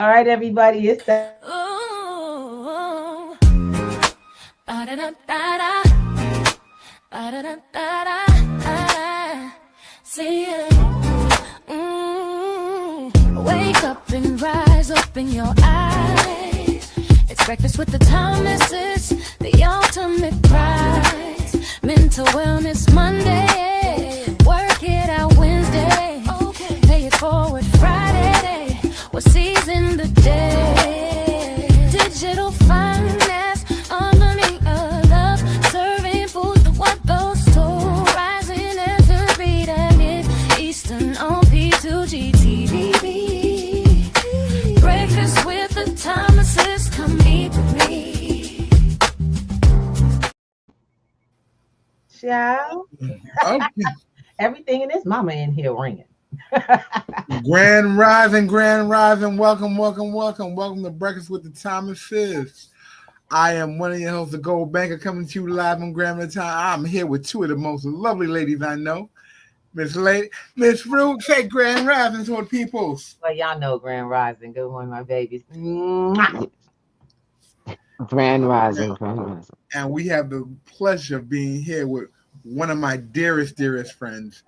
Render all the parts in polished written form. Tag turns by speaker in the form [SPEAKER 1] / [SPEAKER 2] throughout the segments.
[SPEAKER 1] All right, everybody, it's the
[SPEAKER 2] Ooh, ba-da-da-da-da, ba-da-da-da-da, see ya. Wake up and rise, open your eyes. It's breakfast with the Thomases, the ultimate prize. Mental Wellness Monday, work it out Wednesday, pay it forward Friday. We're seizing the day. Digital finance, harmony of love, serving food for what those two rising as the beat and it Eastern on P2GTV. Breakfast with the Thomases, come eat with me.
[SPEAKER 1] show.
[SPEAKER 3] Okay.
[SPEAKER 1] Everything in this mama in here ringing.
[SPEAKER 3] Grand Rising, Grand Rising. Welcome to Breakfast with the Thomases. I am one of your hosts, the Gold Banker, coming to you live on Grand Time. I'm here with two of the most lovely ladies I know. Miss Ruth, say Grand Rising to the peoples.
[SPEAKER 1] Well, y'all know Grand Rising. Good morning, my babies. Mwah.
[SPEAKER 4] Grand Rising, Grand Rising.
[SPEAKER 3] And we have the pleasure of being here with one of my dearest friends.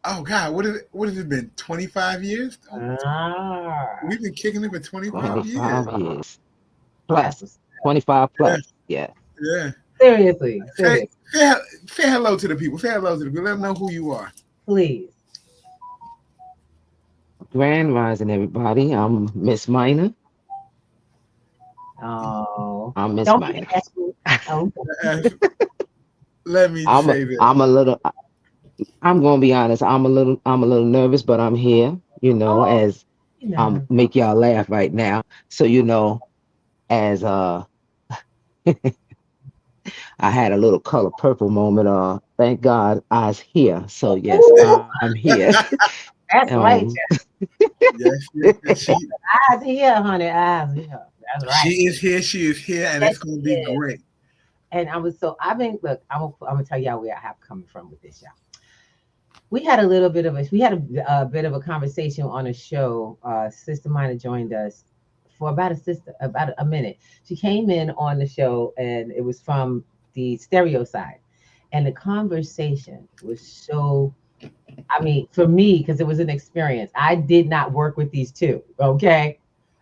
[SPEAKER 3] Oh God, what has it been? 25 years?
[SPEAKER 1] Ah.
[SPEAKER 3] We've been kicking it for 25 years.
[SPEAKER 4] 25 years. Plus. 25 plus. Yeah.
[SPEAKER 3] Yeah.
[SPEAKER 1] Seriously.
[SPEAKER 3] Say hello to the people. Say hello to the people. Let them know who you are.
[SPEAKER 1] Please.
[SPEAKER 4] Grand Rising, everybody. I'm Miss Minor.
[SPEAKER 1] Oh.
[SPEAKER 4] I'm Miss
[SPEAKER 1] Don't
[SPEAKER 4] Minor.
[SPEAKER 1] be asking. Oh.
[SPEAKER 3] Let me say this.
[SPEAKER 4] I'm gonna be honest, I'm a little nervous, but I'm here, as make y'all laugh right now. So, as I had a little color purple moment. Thank God I was here. So yes, I'm here.
[SPEAKER 1] That's right.
[SPEAKER 3] Yes.
[SPEAKER 1] Eyes here, honey. Eyes here. That's right.
[SPEAKER 3] She is here, and it's going to be great.
[SPEAKER 1] And look, I'm gonna tell y'all where I have coming from with this, y'all. We had a bit of a conversation on a show. Sister Mina joined us for about a minute. She came in on the show, and it was from the stereo side, and the conversation was so. I mean, for me, because it was an experience. I did not work with these two. Okay,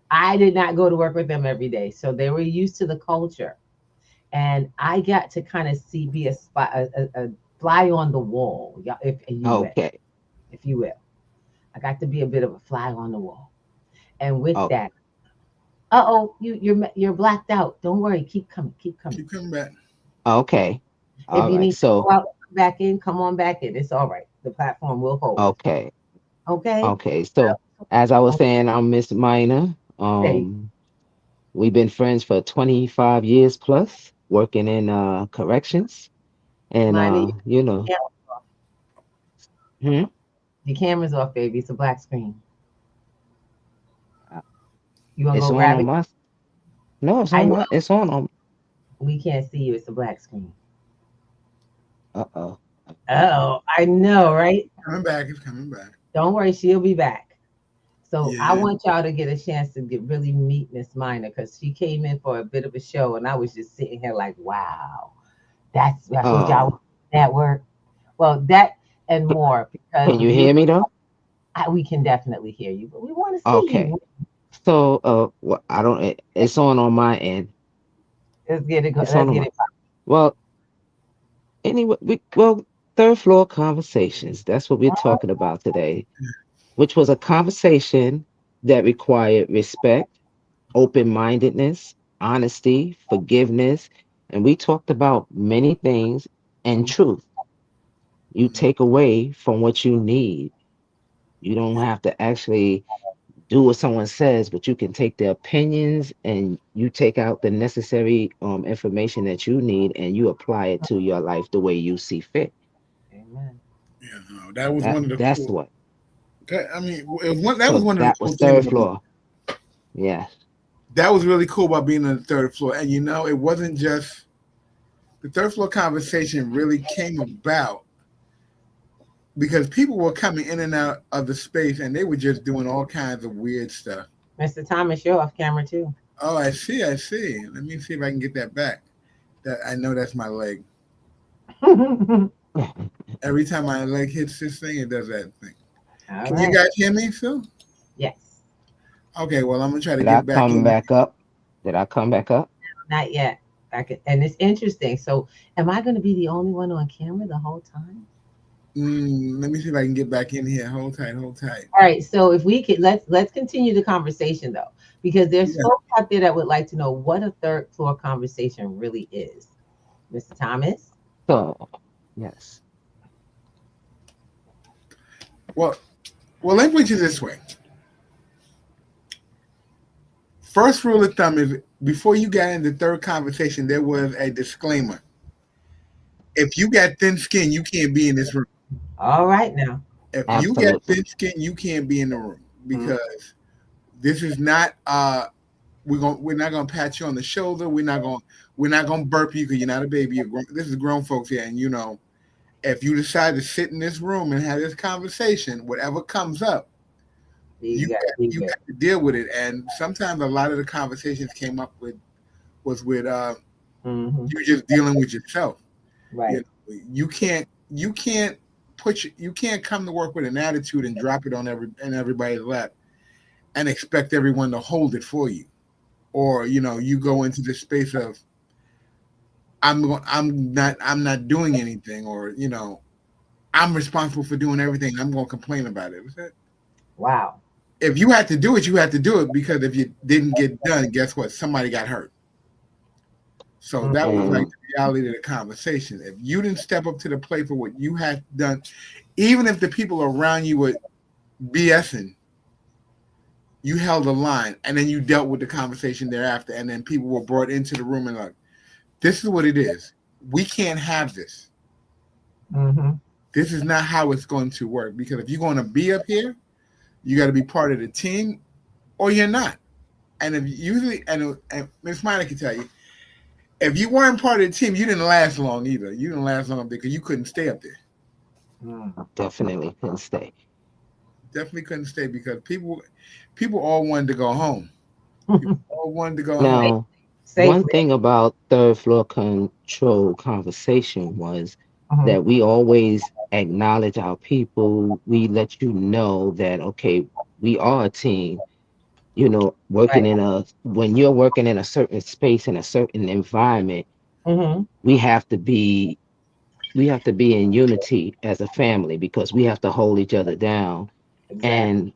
[SPEAKER 1] I did not go to work with them every day, so they were used to the culture. And I got to kind of be a fly on the wall, if you will.
[SPEAKER 4] Okay.
[SPEAKER 1] If you will. I got to be a bit of a fly on the wall. And with that, you're blacked out. Don't worry, keep coming.
[SPEAKER 3] Keep coming back.
[SPEAKER 4] Okay.
[SPEAKER 1] If you need to go out, back in, come on back in. It's all right. The platform will hold.
[SPEAKER 4] Okay.
[SPEAKER 1] Okay.
[SPEAKER 4] Okay. So as I was saying, I'm Miss Minor. We've been friends for 25 years plus, working in corrections. And
[SPEAKER 1] Minor,
[SPEAKER 4] Your
[SPEAKER 1] camera's off, baby. It's a black screen.
[SPEAKER 4] Uh,
[SPEAKER 1] You want to
[SPEAKER 4] it's
[SPEAKER 1] go
[SPEAKER 4] on
[SPEAKER 1] grab
[SPEAKER 4] on
[SPEAKER 1] it?
[SPEAKER 4] my. No, it's on.
[SPEAKER 1] We can't see you. It's a black screen.
[SPEAKER 4] Uh-oh.
[SPEAKER 1] I know, right?
[SPEAKER 3] It's coming back.
[SPEAKER 1] Don't worry, she'll be back. So
[SPEAKER 3] Yeah.
[SPEAKER 1] I want y'all to get a chance to really meet Miss Minor, because she came in for a bit of a show, and I was just sitting here like, wow, that's what y'all that work. Well, that and more, because
[SPEAKER 4] Can you hear me though?
[SPEAKER 1] we can definitely hear you, but we want to see
[SPEAKER 4] Okay.
[SPEAKER 1] you.
[SPEAKER 4] So well, I don't. It's on my end.
[SPEAKER 1] Let's get it.
[SPEAKER 4] It's
[SPEAKER 1] Let's
[SPEAKER 4] on
[SPEAKER 1] get
[SPEAKER 4] my.
[SPEAKER 1] it.
[SPEAKER 4] Well, anyway, third floor conversations. That's what we're talking about today, which was a conversation that required respect, open-mindedness, honesty, forgiveness, and we talked about many things and truth. You take away from what you need. You don't have to actually do what someone says, but you can take their opinions and you take out the necessary information that you need and you apply it to your life the way you see fit.
[SPEAKER 1] Amen.
[SPEAKER 3] Yeah, no, that was one of the
[SPEAKER 4] That's
[SPEAKER 3] cool.
[SPEAKER 4] what.
[SPEAKER 3] I mean, that was one of the
[SPEAKER 4] That
[SPEAKER 3] cool
[SPEAKER 4] was
[SPEAKER 3] things.
[SPEAKER 4] third floor. Yes.
[SPEAKER 3] That was really cool about being on the third floor. And it wasn't just the third floor conversation really came about because people were coming in and out of the space and they were just doing all kinds of weird stuff.
[SPEAKER 1] Mr. Thomas, you're off camera too.
[SPEAKER 3] Oh, I see. I see. Let me see if I can get that back. That I know that's my leg.
[SPEAKER 1] All
[SPEAKER 3] Every time my leg hits this thing, it does that thing. Can you
[SPEAKER 1] right.
[SPEAKER 3] guys hear me still?
[SPEAKER 1] Yes.
[SPEAKER 3] Okay. Well, I'm gonna try to
[SPEAKER 4] Did I
[SPEAKER 3] get back
[SPEAKER 4] come
[SPEAKER 3] in.
[SPEAKER 4] back up? Did I come back up?
[SPEAKER 1] Not yet. I could, and it's interesting. So, am I going to be the only one on camera the whole time?
[SPEAKER 3] Let me see if I can get back in here. Hold tight. Hold tight.
[SPEAKER 1] All right. So, if we could, let's continue the conversation though, because there's
[SPEAKER 3] Yeah.
[SPEAKER 1] folks out there that would like to know what a third floor conversation really is. Mr. Thomas.
[SPEAKER 4] So, yes.
[SPEAKER 3] Well, let me put it this way. First rule of thumb is before you got into the third conversation, there was a disclaimer. If you got thin skin, you can't be in this room.
[SPEAKER 1] All right now.
[SPEAKER 3] If you got
[SPEAKER 4] Absolutely.
[SPEAKER 3] thin skin, you can't be in the room
[SPEAKER 1] Mm-hmm.
[SPEAKER 3] because this is not we're not gonna pat you on the shoulder. We're not gonna burp you because you're not a baby. This is grown folks here, and you know, if you decide to sit in this room and have this conversation, whatever comes up,
[SPEAKER 1] You got to be
[SPEAKER 3] you
[SPEAKER 1] good.
[SPEAKER 3] got to deal with it. And sometimes a lot of the conversations came up with was with
[SPEAKER 1] Mm-hmm.
[SPEAKER 3] you just dealing with yourself.
[SPEAKER 1] Right.
[SPEAKER 3] You can't you can't come to work with an attitude and drop it on everybody's lap and expect everyone to hold it for you. Or you go into the space of I'm not doing anything, or I'm responsible for doing everything. I'm going to complain about it.
[SPEAKER 1] Wow.
[SPEAKER 3] If you had to do it, you had to do it, because if you didn't get done, guess what? Somebody got hurt. So that was like the reality of the conversation. If you didn't step up to the plate for what you had done, even if the people around you were BSing, you held a line, and then you dealt with the conversation thereafter, and then people were brought into the room and like, this is what it is. We can't have this.
[SPEAKER 1] Mm-hmm.
[SPEAKER 3] This is not how it's going to work, because if you're going to be up here, you got to be part of the team, or you're not. And if usually, and Ms. Minor can tell you, if you weren't part of the team, you didn't last long either. You didn't last long up there because you couldn't stay up there.
[SPEAKER 4] Definitely couldn't stay.
[SPEAKER 3] Definitely couldn't stay because people all wanted to go home. People all wanted to go home.
[SPEAKER 4] Now,
[SPEAKER 1] Safely.
[SPEAKER 4] one thing about third floor control conversation was
[SPEAKER 1] Mhm.
[SPEAKER 4] that we always acknowledge our people. We let you know that, okay, we are a team. Working
[SPEAKER 1] Right.
[SPEAKER 4] when you're working in a certain space, in a certain environment,
[SPEAKER 1] Mm-hmm.
[SPEAKER 4] we have to be in unity as a family, because we have to hold each other down.
[SPEAKER 1] Exactly.
[SPEAKER 4] And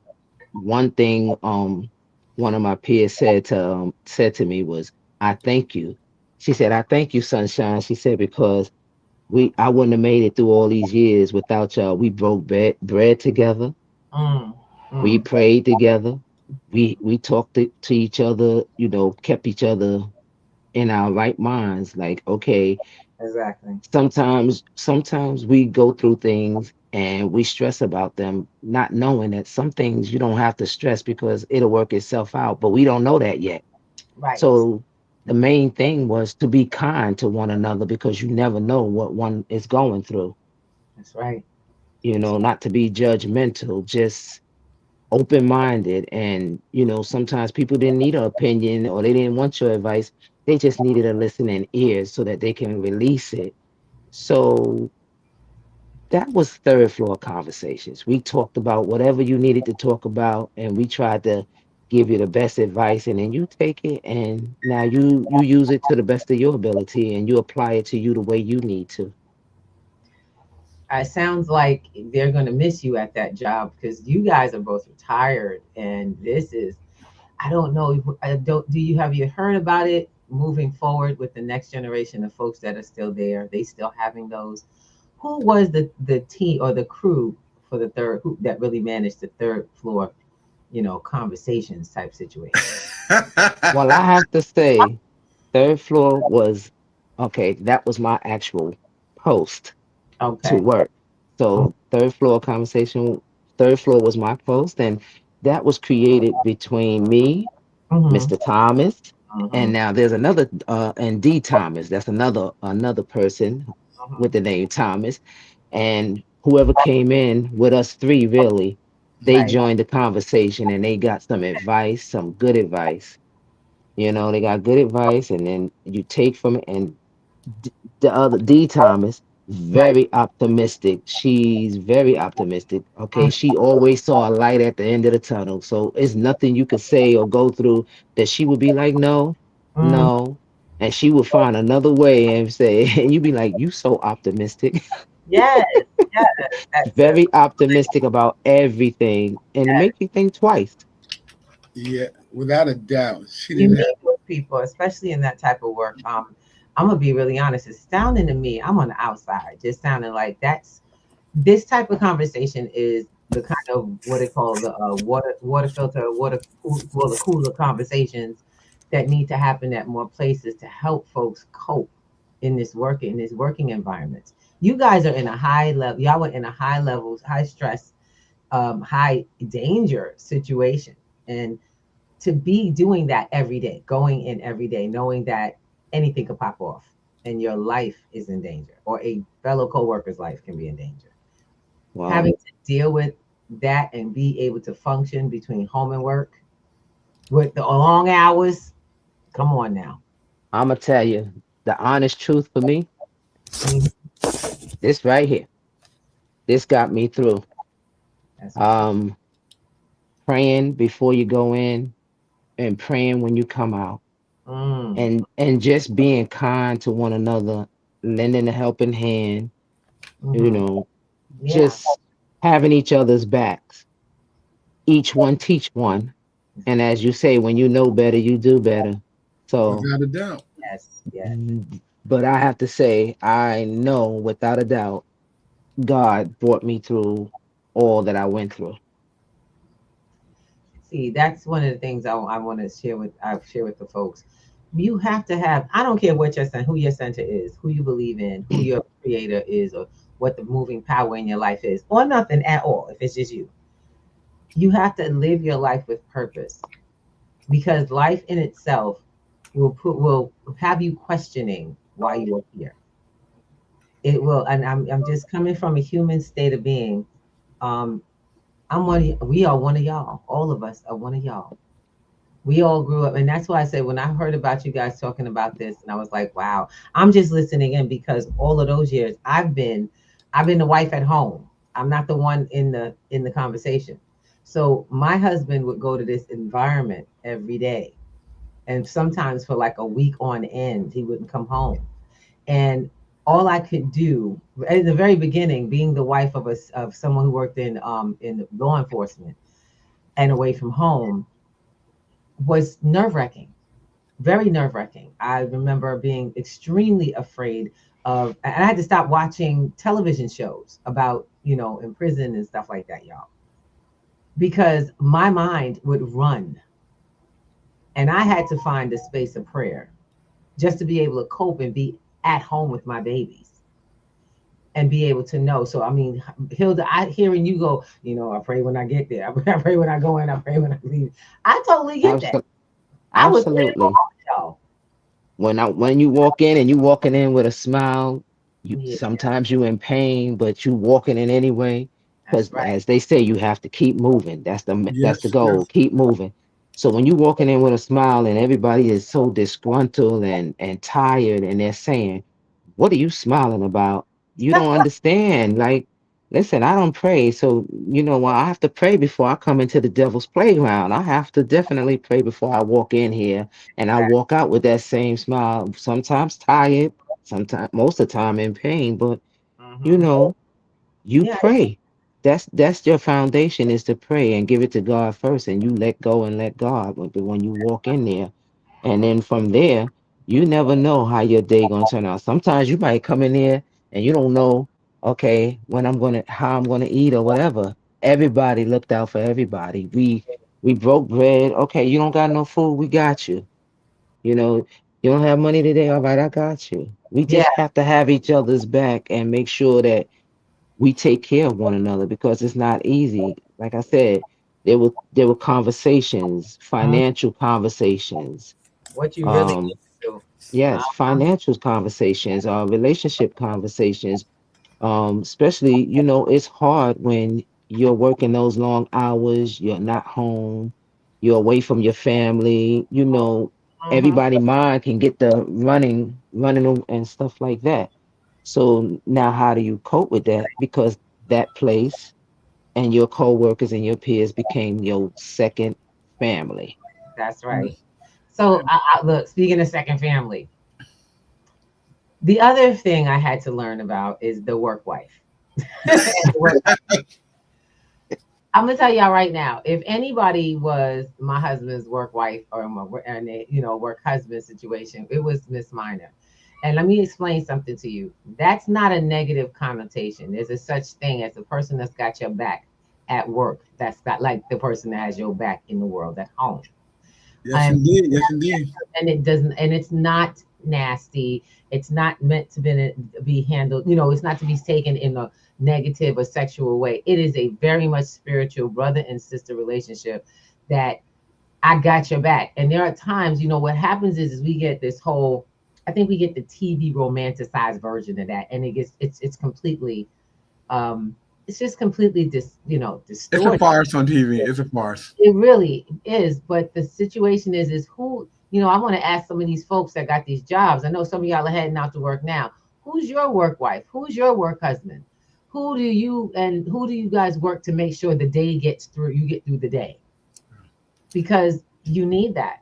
[SPEAKER 4] one thing one of my peers said to me was, I thank you. She said, I thank you, sunshine. She said, because I wouldn't have made it through all these years without y'all. We broke bread together.
[SPEAKER 1] Mm.
[SPEAKER 4] We
[SPEAKER 1] Mm.
[SPEAKER 4] prayed together. We talked to each other, kept each other in our right minds. Like, okay,
[SPEAKER 1] Exactly.
[SPEAKER 4] sometimes we go through things and we stress about them, not knowing that some things you don't have to stress because it'll work itself out, but we don't know that yet.
[SPEAKER 1] Right.
[SPEAKER 4] So the main thing was to be kind to one another, because you never know what one is going through.
[SPEAKER 1] That's right.
[SPEAKER 4] Not to be judgmental, just open minded. And sometimes people didn't need an opinion, or they didn't want your advice. They just needed a listening ear so that they can release it. So that was third floor conversations. We talked about whatever you needed to talk about, and we tried to give you the best advice, and then you take it, and now you use it to the best of your ability, and you apply it to you the way you need to.
[SPEAKER 1] It sounds like they're going to miss you at that job because you guys are both retired, and this is, I don't know. I don't. Do you have you heard about it moving forward with the next generation of folks that are still there? They still having those. Who was the team or the crew for the third who that really managed the third floor, conversations type situation?
[SPEAKER 4] Well, I have to say, third floor was okay. That was my actual post to
[SPEAKER 1] Okay.
[SPEAKER 4] work. So third floor was my post, and that was created between me,
[SPEAKER 1] Mm-hmm.
[SPEAKER 4] Mr. Thomas,
[SPEAKER 1] Mm-hmm.
[SPEAKER 4] and now there's another and D Thomas. That's another person
[SPEAKER 1] Mm-hmm.
[SPEAKER 4] with the name Thomas, and whoever came in with us three, really. they
[SPEAKER 1] Right.
[SPEAKER 4] joined the conversation and they got some advice, some good advice. They got good advice, and then you take from it. And the other D Thomas,
[SPEAKER 1] Right.
[SPEAKER 4] very optimistic. She's very optimistic. Okay,
[SPEAKER 1] Mm,
[SPEAKER 4] she always saw a light at the end of the tunnel. So it's nothing you could say or go through that she would be like, no,
[SPEAKER 1] mm.
[SPEAKER 4] no. And she would find another way and say, and you'd be like, you so optimistic.
[SPEAKER 1] Yes. Yes. That's a,
[SPEAKER 4] Very optimistic about everything. And it makes you think twice.
[SPEAKER 3] Yeah, without a doubt. She
[SPEAKER 1] you
[SPEAKER 3] didn't have
[SPEAKER 1] meet with people, especially in that type of work. I'm gonna be really honest. It's sounding to me, I'm on the outside, just sounding like that's this type of conversation is the kind of what they call the water filter, water cooler conversations that need to happen at more places to help folks cope in this working environment. You guys are in a high level. Y'all were in a high levels, high stress, high danger situation, and to be doing that every day, going in every day, knowing that anything could pop off and your life is in danger or a fellow coworker's life can be in danger.
[SPEAKER 4] Wow.
[SPEAKER 1] Having to deal with that and be able to function between home and work with the long hours. Come on now.
[SPEAKER 4] I'm going to tell you the honest truth for me.
[SPEAKER 1] Mhm.
[SPEAKER 4] This right here, this got me through.
[SPEAKER 1] That's what's up.
[SPEAKER 4] Um, Praying before you go in and praying when you come out,
[SPEAKER 1] Mm.
[SPEAKER 4] and just being kind to one another, lending a helping hand, you
[SPEAKER 1] Hmm.
[SPEAKER 4] know,
[SPEAKER 1] Yeah.
[SPEAKER 4] just having each other's backs. Each one teach one. And as you say, when you know better, you do better. So,
[SPEAKER 3] without a doubt.
[SPEAKER 1] Yes. Yes.
[SPEAKER 4] mm, but I have to say, I know without a doubt, God brought me through all that I went through.
[SPEAKER 1] See, that's one of the things I want to share with the folks. You have to have, I don't care what your center, who your center is, who you believe in, who your creator is, or what the moving power in your life is, or nothing at all, if it's just you. You have to live your life with purpose because life in itself will have you questioning why you are here. It will, and I'm just coming from a human state of being. Um, we are one of y'all. All of us are one of y'all. We all grew up, and that's why I said when I heard about you guys talking about this, and I was like, wow, I'm just listening in because all of those years I've been the wife at home. I'm not the one in the conversation. So my husband would go to this environment every day, and sometimes for like a week on end, he wouldn't come home. And all I could do at the very beginning, being the wife of someone who worked in law enforcement and away from home, was nerve wracking, very nerve wracking. I remember being extremely afraid and I had to stop watching television shows about, in prison and stuff like that, y'all, because my mind would run. And I had to find a space of prayer just to be able to cope and be at home with my babies and be able to know. So, I mean, Hilda, hearing you go, I pray when I get there. I pray when I go in. I pray when I leave. I totally get that.
[SPEAKER 4] Absolutely.
[SPEAKER 1] I was praying for
[SPEAKER 4] Absolutely.
[SPEAKER 1] all y'all.
[SPEAKER 4] When you walk in and you walking in with a smile, you
[SPEAKER 1] Yeah,
[SPEAKER 4] sometimes you in pain, but you walking in anyway.
[SPEAKER 1] that's
[SPEAKER 4] Because
[SPEAKER 1] right.
[SPEAKER 4] as they say, you have to keep moving. That's the
[SPEAKER 3] Yes,
[SPEAKER 4] goal.
[SPEAKER 3] yes.
[SPEAKER 4] Keep moving. So when you walking in with a smile and everybody is so disgruntled and tired and they're saying, what are you smiling about? You don't understand. Like, listen, I don't pray. So, well, I have to pray before I come into the devil's playground. I have to definitely pray before I walk in here. And I walk out with that same smile, sometimes tired, sometimes, most of the time in pain. But, you
[SPEAKER 1] Hmm.
[SPEAKER 4] know, you
[SPEAKER 1] Yeah,
[SPEAKER 4] pray. That's your foundation is to pray and give it to God first. And you let go and let God when you walk in there. And then from there, you never know how your day gonna turn out. Sometimes you might come in there and you don't know, okay, how I'm gonna eat or whatever. Everybody looked out for everybody. We broke bread. Okay, you don't got no food, we got you. You know, you don't have money today. All right, I got you. We
[SPEAKER 1] yeah,
[SPEAKER 4] just have to have each other's back and make sure that we take care of one another because it's not easy. Like I said, there were conversations,
[SPEAKER 1] mhm.
[SPEAKER 4] financial conversations,
[SPEAKER 1] What you really
[SPEAKER 4] um,
[SPEAKER 1] need to do.
[SPEAKER 4] yes,
[SPEAKER 1] Uh-huh.
[SPEAKER 4] financial conversations, relationship conversations. Especially, it's hard when you're working those long hours, you're not home, you're away from your family,
[SPEAKER 1] Mm-hmm.
[SPEAKER 4] everybody mind can get the running and stuff like that. So now how do you cope with that? Because that place and your coworkers and your peers became your second family.
[SPEAKER 1] That's right. So look, speaking of second family, the other thing I had to learn about is the work wife. The work I'm gonna tell y'all right now, if anybody was my husband's work wife or work husband situation, it was Miss Minor. And let me explain something to you. That's not a negative connotation. There's a such thing as a person that's got your back at work. That's not like the person that has your back in the world at home.
[SPEAKER 3] Yes,
[SPEAKER 1] Um,
[SPEAKER 3] indeed. Yes, indeed.
[SPEAKER 1] and it doesn't, and it's not nasty. It's not meant to be handled, it's not to be taken in a negative or sexual way. It is a very much spiritual brother and sister relationship that I got your back. And there are times, what happens is we get this whole, I think we get the TV romanticized version of that, and it's completely, it's just completely
[SPEAKER 3] It's a
[SPEAKER 1] distorted.
[SPEAKER 3] farce on TV. It's a farce.
[SPEAKER 1] It really is. But the situation is who, I want to ask some of these folks that got these jobs. I know some of y'all are heading out to work now. Who's your work wife? Who's your work husband? Who do you guys work to make sure the day gets through, you get through the day? Because you need that.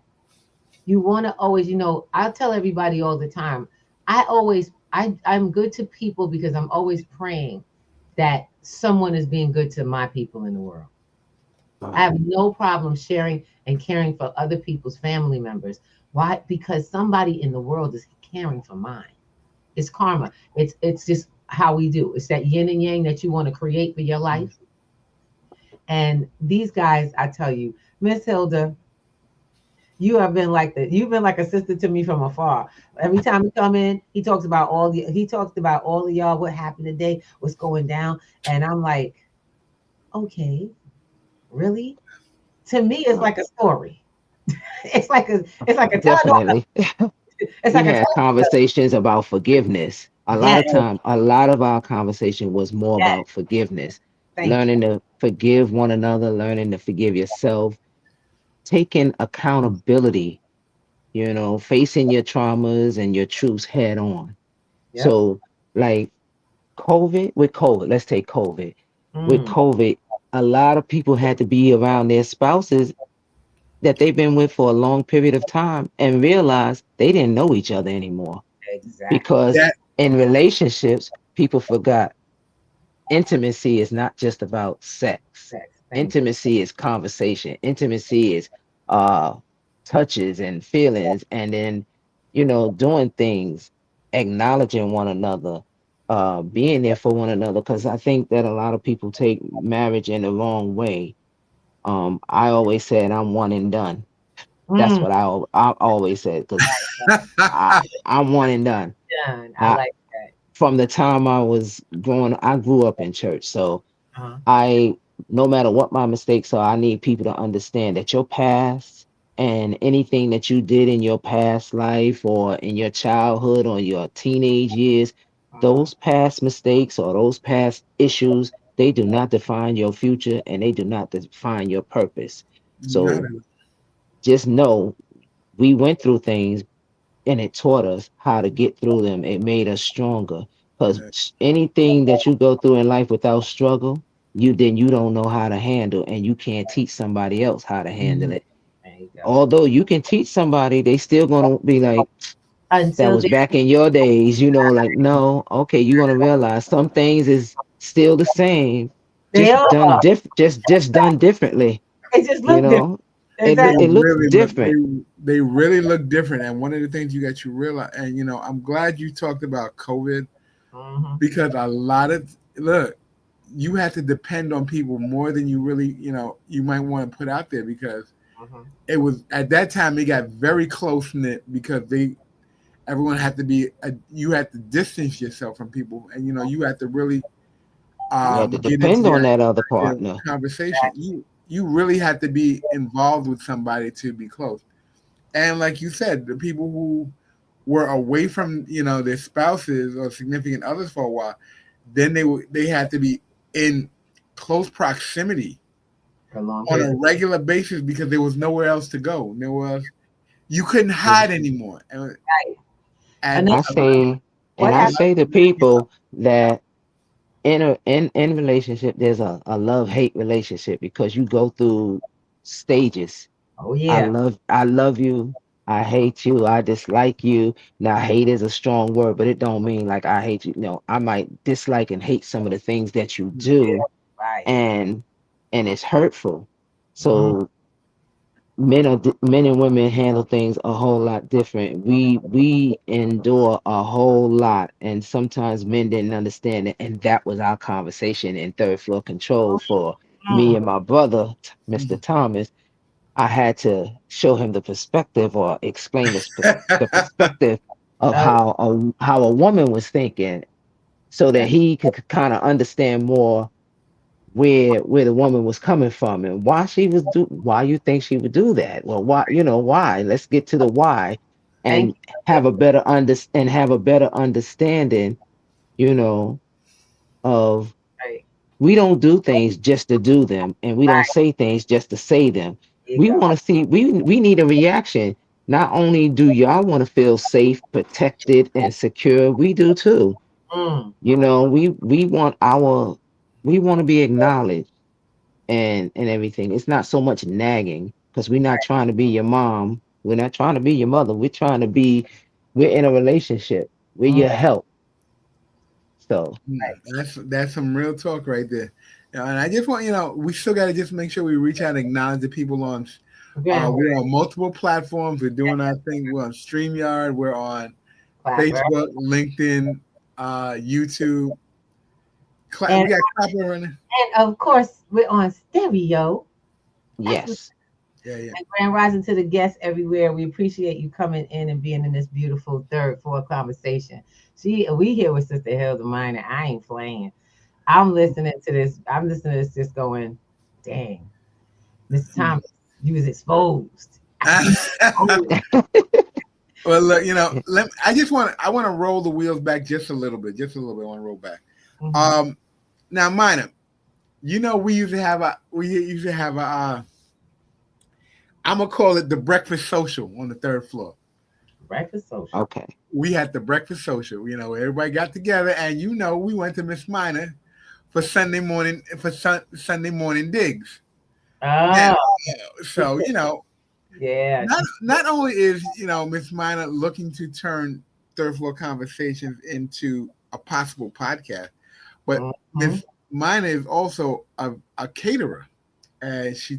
[SPEAKER 1] You want to always, I'll tell everybody all the time. I'm good to people because I'm always praying that someone is being good to my people in the world. I have no problem sharing and caring for other people's family members. Why? Because somebody in the world is caring for mine. It's karma. It's just how we do. It's that yin and yang that you want to create for your life. And these guys, I tell you, Miss Hilda, you've been like a sister to me from afar. Every time he come in, he talks about all of y'all, what happened today, what's going down. And I'm like, okay, really? To me, it's like a story. it's like a telenovela.
[SPEAKER 4] Definitely.
[SPEAKER 1] It's
[SPEAKER 4] We
[SPEAKER 1] like a
[SPEAKER 4] had
[SPEAKER 1] telenovela.
[SPEAKER 4] conversations about forgiveness. A lot
[SPEAKER 1] Yes,
[SPEAKER 4] of time, a lot of our conversation was more
[SPEAKER 1] yes,
[SPEAKER 4] about forgiveness,
[SPEAKER 1] thank you.
[SPEAKER 4] learning to forgive one another, learning to forgive yourself, taking accountability, facing your traumas and your truths head on.
[SPEAKER 1] Yep.
[SPEAKER 4] So, like with COVID, let's take COVID. With
[SPEAKER 1] Mm,
[SPEAKER 4] COVID, a lot of people had to be around their spouses that they've been with for a long period of time and realize they didn't know each other anymore.
[SPEAKER 1] exactly.
[SPEAKER 4] Because
[SPEAKER 3] That
[SPEAKER 4] in relationships, people forgot intimacy is not just about sex.
[SPEAKER 1] Sex. Thank you.
[SPEAKER 4] Intimacy is conversation. Intimacy is uh touches and feelings, and then doing things, acknowledging one another, being there for one another. Because I think that a lot of people take marriage in the wrong way. I always said I'm one and done. That's
[SPEAKER 1] Mm,
[SPEAKER 4] what I always said, because I'm one and done.
[SPEAKER 1] done. I
[SPEAKER 4] I,
[SPEAKER 1] like that.
[SPEAKER 4] from the time I was growing, I grew up in church, so
[SPEAKER 1] Uh-huh.
[SPEAKER 4] I, no matter what my mistakes are, I need people to understand that your past and anything that you did in your past life or in your childhood or your teenage years,
[SPEAKER 1] Uh-huh.
[SPEAKER 4] those past mistakes or those past issues, they do not define your future and they do not define your purpose.
[SPEAKER 3] not
[SPEAKER 4] So just know we went through things and it taught us how to get through them. It made us stronger. Because anything that you go through in life without struggle, you don't know how to handle, and you can't teach somebody else how to handle it.
[SPEAKER 1] There you go.
[SPEAKER 4] Although you can teach somebody, they still gonna be like, that
[SPEAKER 1] Until
[SPEAKER 4] was
[SPEAKER 1] they,
[SPEAKER 4] back in your days, like, no, okay, you're gonna realize some things is still the same,
[SPEAKER 1] they
[SPEAKER 4] just done
[SPEAKER 1] are.
[SPEAKER 4] just done differently,
[SPEAKER 1] It just
[SPEAKER 4] you
[SPEAKER 1] look different.
[SPEAKER 4] know.
[SPEAKER 3] they
[SPEAKER 1] Exactly.
[SPEAKER 4] It looks
[SPEAKER 3] really look
[SPEAKER 4] different.
[SPEAKER 3] they really look different. And one of the things you got to realize, and I'm glad you talked about COVID,
[SPEAKER 1] Mm-hmm.
[SPEAKER 3] because a lot of look, you have to depend on people more than you really you might want to put out there, because
[SPEAKER 1] Mm-hmm.
[SPEAKER 3] it was at that time it got very close knit, because everyone had to be you had to distance yourself from people, and you had to really
[SPEAKER 4] You had to
[SPEAKER 3] get into
[SPEAKER 4] depend on that other
[SPEAKER 3] their
[SPEAKER 4] partner.
[SPEAKER 3] conversation. You really had to be involved with somebody to be close. And like you said, the people who were away from their spouses or significant others for a while, then they had to be in close proximity
[SPEAKER 1] For a long
[SPEAKER 3] on
[SPEAKER 1] period
[SPEAKER 3] a
[SPEAKER 1] of
[SPEAKER 3] regular basis because there was nowhere else to go. You couldn't hide anymore.
[SPEAKER 1] time.
[SPEAKER 3] And
[SPEAKER 1] And then
[SPEAKER 4] I say,
[SPEAKER 1] what
[SPEAKER 4] and I
[SPEAKER 1] happened?
[SPEAKER 4] say to people that in relationship, there's a love-hate relationship because you go through stages.
[SPEAKER 1] Oh yeah.
[SPEAKER 4] I love you. I hate you. I dislike you. Now, hate is a strong word, but it don't mean like I hate you. No, I might dislike and hate some of the things that you
[SPEAKER 1] Yeah.
[SPEAKER 4] do,
[SPEAKER 1] Right.
[SPEAKER 4] and it's hurtful.
[SPEAKER 1] Mhm.
[SPEAKER 4] So men and women handle things a whole lot different. We endure a whole lot, and sometimes men didn't understand it, and that was our conversation in third floor control for me
[SPEAKER 1] Mm.
[SPEAKER 4] and my brother, Mr.
[SPEAKER 3] Mhm.
[SPEAKER 4] Thomas. I had to show him the perspective or explain the perspective of
[SPEAKER 1] Uh,
[SPEAKER 4] how a woman was thinking, so that he could kind of understand more where the woman was coming from and why she was why you think she would do that. Well, why, why? Let's get to the why
[SPEAKER 1] thank
[SPEAKER 4] and have a better understanding, you know, of
[SPEAKER 1] you. Right.
[SPEAKER 4] we don't do things just to do them, and we don't say things just to say them.
[SPEAKER 1] There you
[SPEAKER 4] We
[SPEAKER 1] go.
[SPEAKER 4] want to see we need a reaction. Not only do y'all want to feel safe, protected, and secure, we do too.
[SPEAKER 1] Mm.
[SPEAKER 4] We want to be acknowledged and everything. It's not so much nagging because we're not trying to be your mom. We're not trying to be your mother. We're in a relationship. We're
[SPEAKER 1] Mm.
[SPEAKER 4] your help. So
[SPEAKER 3] That's some real talk right there. And I just want we still got to just make sure we reach out and acknowledge the people on.
[SPEAKER 1] Again,
[SPEAKER 3] We're on multiple platforms. We're doing our thing. We're on StreamYard. We're on
[SPEAKER 1] Clapper.
[SPEAKER 3] Facebook, LinkedIn, YouTube.
[SPEAKER 1] And
[SPEAKER 3] We got Clapper running.
[SPEAKER 1] of course we're on stereo. That's what.
[SPEAKER 4] yes.
[SPEAKER 3] Yeah, yeah.
[SPEAKER 1] And Grand Rising to the guests everywhere. We appreciate you coming in and being in this beautiful third floor conversation. We here with Sister Hilda Minor. I ain't playing. I'm listening to this. I'm listening to this just going, dang, Mr. Thomas, you was exposed. Oh,
[SPEAKER 3] Well, look, I want to roll the wheels back just a little bit. I want to roll back.
[SPEAKER 1] mhm.
[SPEAKER 3] Now, Minor, we usually have a I'm gonna call it the breakfast social on the third floor.
[SPEAKER 1] Breakfast social.
[SPEAKER 4] Okay.
[SPEAKER 3] We had the breakfast social. Everybody got together, and we went to Miss Minor for Sunday morning digs. And
[SPEAKER 1] Oh,
[SPEAKER 3] so
[SPEAKER 1] yeah.
[SPEAKER 3] not only is Miss Minor looking to turn third floor conversations into a possible podcast, but
[SPEAKER 1] Mhm.
[SPEAKER 3] Miss Minor is also a caterer, and she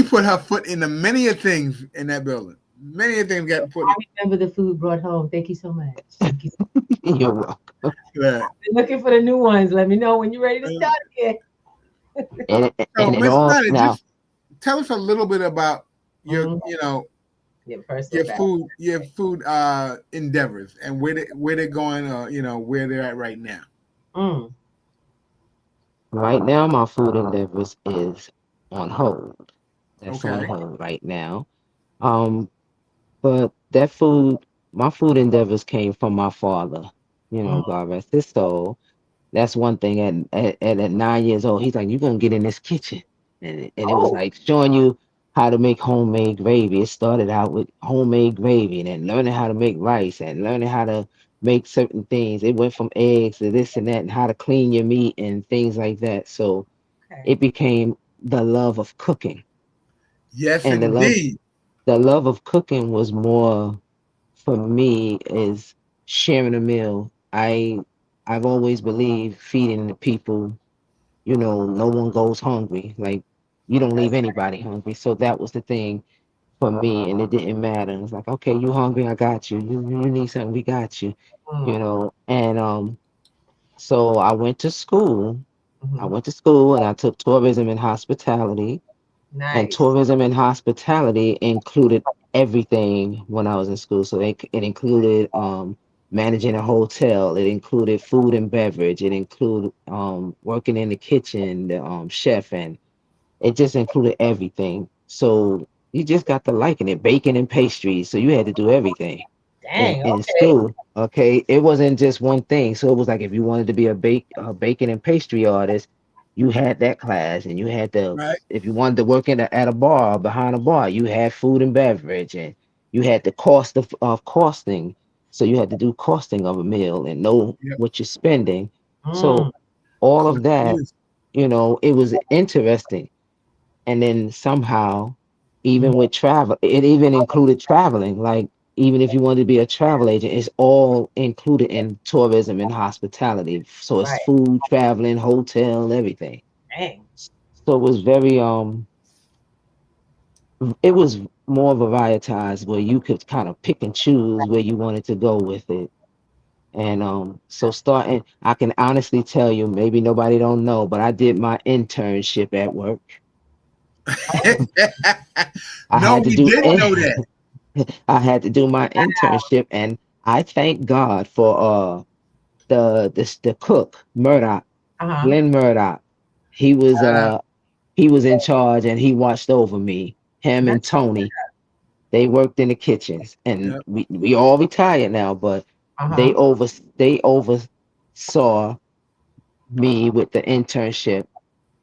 [SPEAKER 3] put her foot into many of things in that building. Many of things got put.
[SPEAKER 1] I remember the food brought home. Thank you so much. Thank you.
[SPEAKER 4] You're welcome.
[SPEAKER 3] Yeah.
[SPEAKER 1] Looking for the new ones. Let me know when you're ready to start again.
[SPEAKER 4] And
[SPEAKER 3] So,
[SPEAKER 4] it
[SPEAKER 3] Miss
[SPEAKER 4] all
[SPEAKER 3] Minor,
[SPEAKER 4] now.
[SPEAKER 3] just tell us a little bit about your
[SPEAKER 1] Mhm. Your personal
[SPEAKER 3] your food endeavors and where they're going, where they're at right now.
[SPEAKER 1] Mm.
[SPEAKER 4] Right now, my food endeavors is on hold. That's on
[SPEAKER 3] Okay.
[SPEAKER 4] hold right now. Um, but my food endeavors came from my father.
[SPEAKER 1] Mm.
[SPEAKER 4] God rest his soul. That's one thing. At 9 years old, he's like, "You're gonna get in this kitchen," and it was
[SPEAKER 1] Oh,
[SPEAKER 4] like showing you how to make homemade gravy. It started out with homemade gravy, and then learning how to make rice, and learning how to make certain things. It went from eggs to this and that, and how to clean your meat and things like that. So
[SPEAKER 1] okay.
[SPEAKER 4] it became the love of cooking,
[SPEAKER 3] Yes,
[SPEAKER 4] and
[SPEAKER 3] indeed.
[SPEAKER 4] the love of cooking was more for me is sharing a meal. I've always believed feeding the people, no one goes hungry. Like you don't leave anybody hungry. So that was the thing for me, and it didn't matter. It's like, okay, you hungry, I got you. You need something, we got you.
[SPEAKER 1] Mm.
[SPEAKER 4] And so I went to school. I
[SPEAKER 1] Mhm.
[SPEAKER 4] went to school and I took tourism and hospitality. And
[SPEAKER 1] Nice.
[SPEAKER 4] tourism and hospitality included everything when I was in school. So it included managing a hotel. It included food and beverage. It included working in the kitchen, the chef, and it just included everything. So you just got to liking it, baking and pastries. So you had to do everything.
[SPEAKER 1] Dang.
[SPEAKER 4] in
[SPEAKER 1] Okay.
[SPEAKER 4] school. Okay, it wasn't just one thing. So it was like if you wanted to be a baking and pastry artist, you had that class, and you had to
[SPEAKER 3] Right.
[SPEAKER 4] if you wanted to work at a bar behind a bar, you had food and beverage, and you had the cost of costing. So you had to do costing of a meal and know
[SPEAKER 3] Yep.
[SPEAKER 4] what you're spending.
[SPEAKER 1] Mm,
[SPEAKER 4] So all of
[SPEAKER 3] Cost of
[SPEAKER 4] that,
[SPEAKER 3] use.
[SPEAKER 4] it was interesting. And then somehow, even with travel, it even included traveling. Like even if you wanted to be a travel agent, it's all included in tourism and hospitality. So it's
[SPEAKER 1] right.
[SPEAKER 4] food, traveling, hotel, everything.
[SPEAKER 1] Dang.
[SPEAKER 4] So it was very it was more varietized where you could kind of pick and choose where you wanted to go with it. And so starting, I can honestly tell you, maybe nobody don't know, but I did my internship at work. I
[SPEAKER 3] No,
[SPEAKER 4] had to
[SPEAKER 3] we
[SPEAKER 4] do
[SPEAKER 3] didn't know that.
[SPEAKER 4] I had to do my internship, and I thank God for the cook Murdoch,
[SPEAKER 1] Uh-huh.
[SPEAKER 4] Glenn Murdoch. He was
[SPEAKER 3] Shout out.
[SPEAKER 4] uh he was in charge, and he watched over me. Him
[SPEAKER 1] That's
[SPEAKER 4] and Tony, they worked in the kitchens, and
[SPEAKER 3] Yep.
[SPEAKER 4] we all retired now, but they
[SPEAKER 1] uh-huh.
[SPEAKER 4] over they oversaw me with the internship,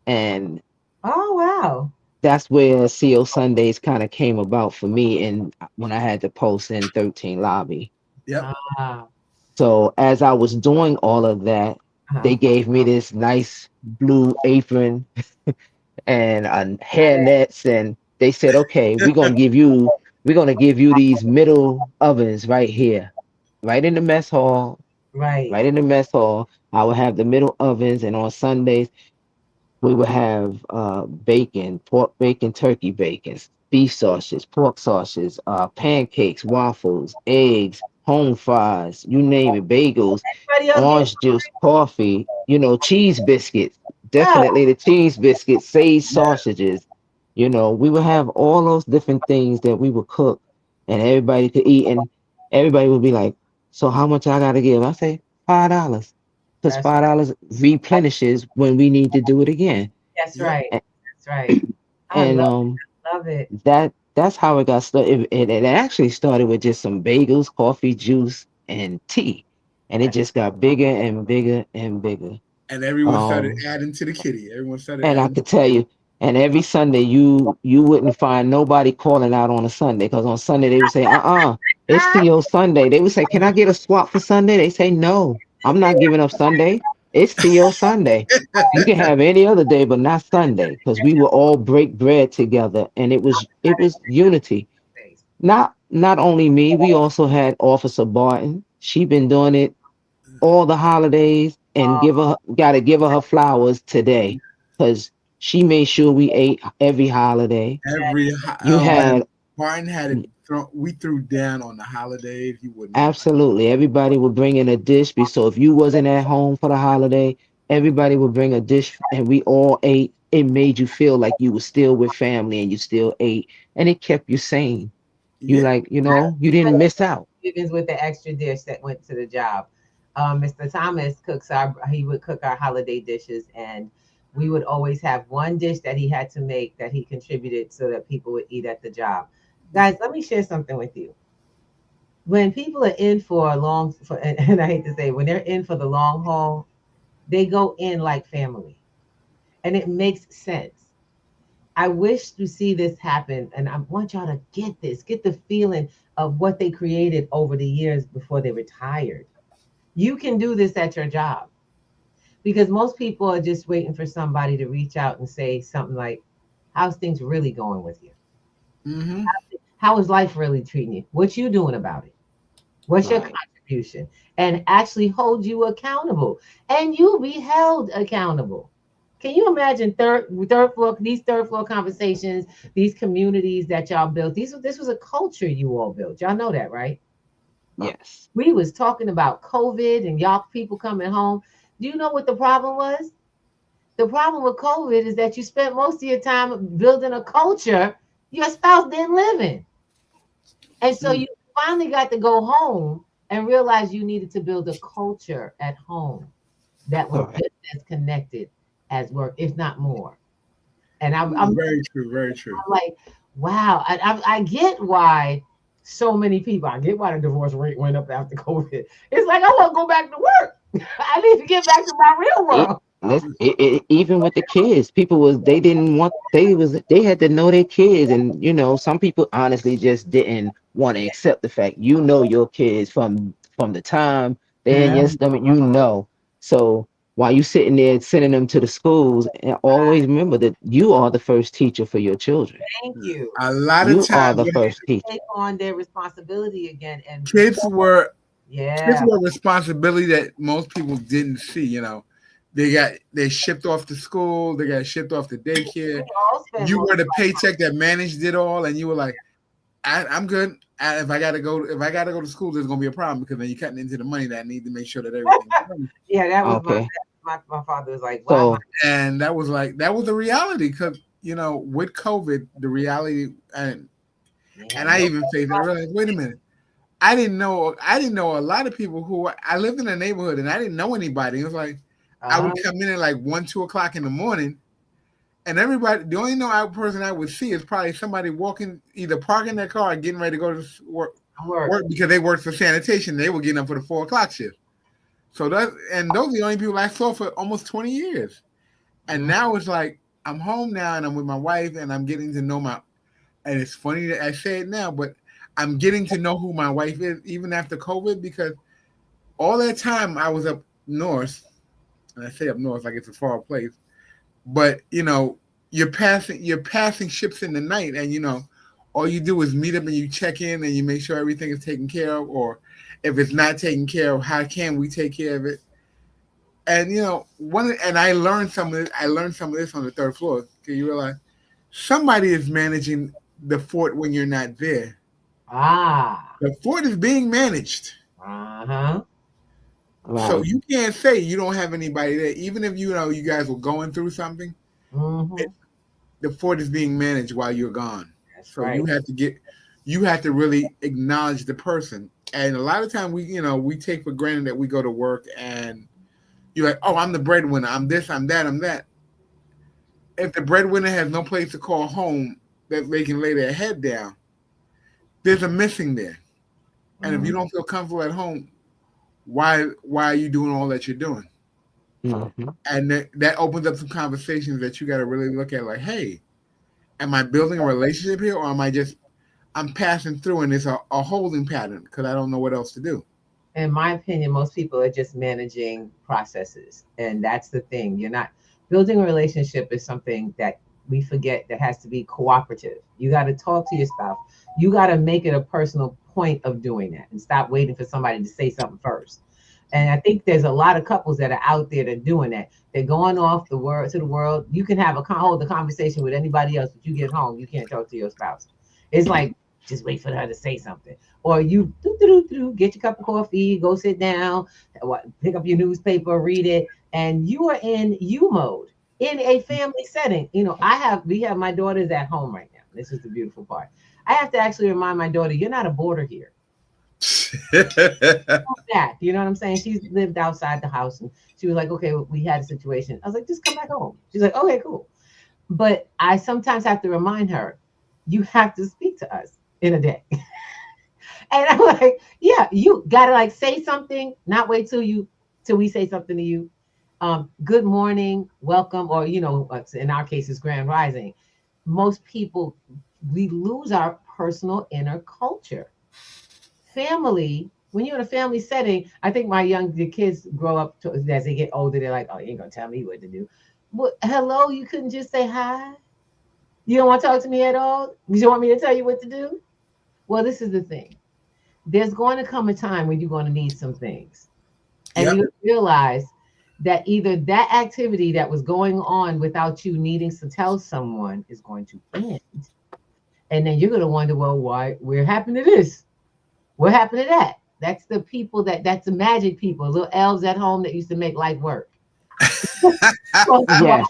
[SPEAKER 4] and
[SPEAKER 1] Oh wow.
[SPEAKER 4] that's where CO Sundays kind of came about for me, and when I had to post in 13 lobby.
[SPEAKER 3] Yep.
[SPEAKER 1] Ah,
[SPEAKER 4] So as I was doing all of that,
[SPEAKER 1] uh-huh.
[SPEAKER 4] they gave me this nice blue apron and hair nets, and they said, "Okay, we're gonna give you these middle ovens right here, right in the mess hall,
[SPEAKER 1] Right.
[SPEAKER 4] right in the mess hall. I will have the middle ovens, and on Sundays we would have bacon, pork bacon, turkey bacon, beef sausages, pork sausages, pancakes, waffles, eggs, home fries, you name it, bagels,
[SPEAKER 1] Anybody else get
[SPEAKER 4] orange juice, coffee, cheese biscuits,
[SPEAKER 1] oh,
[SPEAKER 4] definitely the cheese biscuits, sage sausages. We would have all those different things that we would cook and everybody could eat, and everybody would be like, so how much I gotta give? I say $5. Because
[SPEAKER 1] that's
[SPEAKER 4] $5 replenishes when we need to do it again.
[SPEAKER 1] that's
[SPEAKER 3] Yep.
[SPEAKER 1] right.
[SPEAKER 4] A-
[SPEAKER 1] That's right. I
[SPEAKER 4] And
[SPEAKER 1] love it.
[SPEAKER 4] that's how it got started. It actually started with just some bagels, coffee, juice, and tea. And it
[SPEAKER 1] That's
[SPEAKER 4] just got bigger and bigger and bigger.
[SPEAKER 3] And everyone started
[SPEAKER 4] Um,
[SPEAKER 3] adding to the kitty. Everyone started
[SPEAKER 4] and I
[SPEAKER 3] adding.
[SPEAKER 4] could tell you, and every Sunday you wouldn't find nobody calling out on a Sunday, because on Sunday they would say, it's
[SPEAKER 1] ah,
[SPEAKER 4] TO Sunday. They would say, can I get a swap for Sunday? They say, no, I'm not giving up Sunday. It's TO Sunday. You can have any other day, but not Sunday, because we would all break bread together, and it was unity.
[SPEAKER 1] face.
[SPEAKER 4] Not only me, we also had Officer Barton. She been doing it all the holidays, and
[SPEAKER 1] Oh,
[SPEAKER 4] gotta give her flowers today, because she made sure we ate every holiday.
[SPEAKER 3] Every
[SPEAKER 4] You
[SPEAKER 3] when
[SPEAKER 4] had
[SPEAKER 3] Martin had it thrown, we threw down on the holidays. You wouldn't even like.
[SPEAKER 4] absolutely everybody would bring in a dish. So if you wasn't at home for the holiday, everybody would bring a dish, and we all ate. It made you feel like you were still with family, and you still ate, and it kept you sane. You
[SPEAKER 3] Yeah.
[SPEAKER 4] like, you didn't miss out.
[SPEAKER 1] Begins with the extra dish that went to the job. Mr. Thomas he would cook our holiday dishes, and we would always have one dish that he had to make that he contributed so that people would eat at the job. Guys, let me share something with you. When people are in for a and I hate to say, when they're in for the long haul, they go in like family, and it makes sense. I wish to see this happen, and I want y'all to get the feeling of what they created over the years before they retired. You can do this at your job, because most people are just waiting for somebody to reach out and say something like, "How's things really going with you?
[SPEAKER 3] Mm-hmm.
[SPEAKER 1] How is life really treating you? What you doing about it? What's your
[SPEAKER 4] Right.
[SPEAKER 1] contribution?" And actually hold you accountable, and you be held accountable. Can you imagine third floor conversations, these communities that y'all built? This was a culture you all built. Y'all know that, right?
[SPEAKER 4] Yes.
[SPEAKER 1] We was talking about COVID and y'all people coming home. Do you know what the problem was? The problem with COVID is that you spent most of your time building a culture your spouse didn't live in. And so
[SPEAKER 3] Mm.
[SPEAKER 1] you finally got to go home and realize you needed to build a culture at home that was
[SPEAKER 4] Correct.
[SPEAKER 1] just as connected as work, if not more. And I'm
[SPEAKER 3] Very true. Very true.
[SPEAKER 1] like, wow, I get why So many people. I get why the divorce rate went up after COVID. It's like I want to go back to work. I need to get back to my real
[SPEAKER 4] It,
[SPEAKER 1] world.
[SPEAKER 4] even with the kids, people was they didn't want they had to know their kids, and some people honestly just didn't want to accept the fact your kids from the time they're in
[SPEAKER 3] Yeah.
[SPEAKER 4] your stomach, So while you sitting there sending them to the schools, and always remember that you are the first teacher for your children.
[SPEAKER 1] Thank you.
[SPEAKER 3] A lot of
[SPEAKER 4] You are
[SPEAKER 3] times
[SPEAKER 4] the first teacher.
[SPEAKER 1] Take on their responsibility again, and
[SPEAKER 3] kids were kids
[SPEAKER 1] yeah,
[SPEAKER 3] were a responsibility that most people didn't see. They shipped off to school, they got shipped off to daycare.
[SPEAKER 1] we all spend
[SPEAKER 3] You
[SPEAKER 1] most
[SPEAKER 3] were
[SPEAKER 1] of
[SPEAKER 3] the paycheck that managed it all, and you were like, I'm good. If I gotta go to school, there's gonna be a problem because then you're cutting into the money that I need to make sure that everything's done.
[SPEAKER 1] yeah, that was
[SPEAKER 4] Okay.
[SPEAKER 1] my father was like, wow,
[SPEAKER 4] So
[SPEAKER 3] And that was the reality because with COVID, the reality and I even faced it. I realized, wait a minute. I didn't know a lot of people I lived in a neighborhood and I didn't know anybody. It was like I would come in at like 1-2 o'clock in the morning, and everybody, the only person I would see is probably somebody walking, either parking their car or getting ready to go to work because they worked for sanitation. They were getting up for the 4 o'clock shift. So those are the only people I saw for almost 20 years. And now it's like I'm home now and I'm with my wife and I'm getting to know and it's funny that I say it now, but I'm getting to know who my wife is even after COVID, because all that time I was up north, and I say up north like it's a far place, but you're passing ships in the night, and all you do is meet up and you check in and you make sure everything is taken care of, or if it's not taken care of, how can we take care of it? And I learned some of this. I learned some of this on the third floor. Because you realize somebody is managing the fort when you're not there. The fort is being managed.
[SPEAKER 1] Right.
[SPEAKER 3] So you can't say you don't have anybody there, even if you guys were going through something. The fort is being managed while you're gone.
[SPEAKER 1] That's
[SPEAKER 3] So
[SPEAKER 1] right.
[SPEAKER 3] you have to really acknowledge the person. And a lot of time we take for granted that we go to work and you're like, oh, I'm the breadwinner. I'm this, I'm that, I'm that. If the breadwinner has no place to call home that they can lay their head down, there's a missing there. And if you don't feel comfortable at home, why are you doing all that you're doing? And that opens up some conversations that you got to really look at, like, hey, am I building a relationship here, or I'm passing through and it's a holding pattern because I don't know what else to do?
[SPEAKER 1] In my opinion, most people are just managing processes. And that's the thing. You're not building a relationship is something that we forget that has to be cooperative. You got to talk to your spouse. You got to make it a personal point of doing that and stop waiting for somebody to say something first. And I think there's a lot of couples that are out there that are doing that. They're going off to the world. You can hold the conversation with anybody else, but you get home, you can't talk to your spouse. It's like, just wait for her to say something. Or you get your cup of coffee, go sit down, pick up your newspaper, read it, and you are in you mode in a family setting. We have my daughters at home right now. This is the beautiful part. I have to actually remind my daughter, you're not a boarder here. That, you know what I'm saying? She's lived outside the house and she was like, okay, we had a situation. I was like, just come back home. She's like, okay, cool. But I sometimes have to remind her, you have to speak to us in a day. And I'm like, yeah, you gotta say something, not wait till we say something to you. Good morning, welcome, or in our case, it's Grand Rising. Most people, we lose our personal inner culture. Family, when you're in a family setting, I think the kids grow up as they get older, they're like, oh, you ain't gonna tell me what to do. Well, hello, you couldn't just say hi? You don't want to talk to me at all? You want me to tell you what to do? Well, this is the thing. There's going to come a time when you're going to need some things. And you realize that either that activity that was going on without you needing to tell someone is going to end. And then you're going to wonder, well, what happened to this? What happened to that? That's the people that's the magic people, little elves at home that used to make life work.
[SPEAKER 4] Yes.